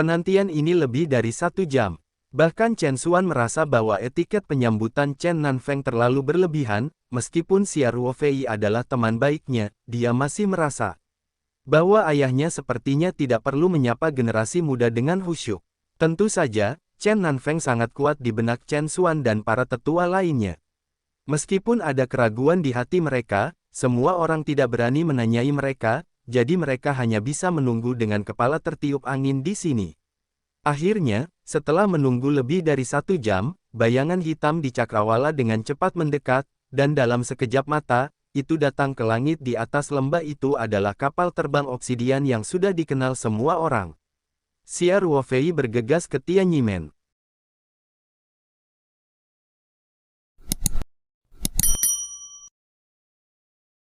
Speaker 1: Penantian ini lebih dari 1 jam. Bahkan Chen Xuan merasa bahwa etiket penyambutan Chen Nanfeng terlalu berlebihan, meskipun Xia Ruofei adalah teman baiknya, dia masih merasa bahwa ayahnya sepertinya tidak perlu menyapa generasi muda dengan khusyuk. Tentu saja, Chen Nanfeng sangat kuat di benak Chen Xuan dan para tetua lainnya. Meskipun ada keraguan di hati mereka, semua orang tidak berani menanyai mereka, jadi mereka hanya bisa menunggu dengan kepala tertiup angin di sini. Akhirnya, setelah menunggu lebih dari 1 jam, bayangan hitam di cakrawala dengan cepat mendekat, dan dalam sekejap mata, itu datang ke langit di atas lembah. Itu adalah kapal terbang obsidian yang sudah dikenal semua orang. Xia Ruofei bergegas ke Tianyimen.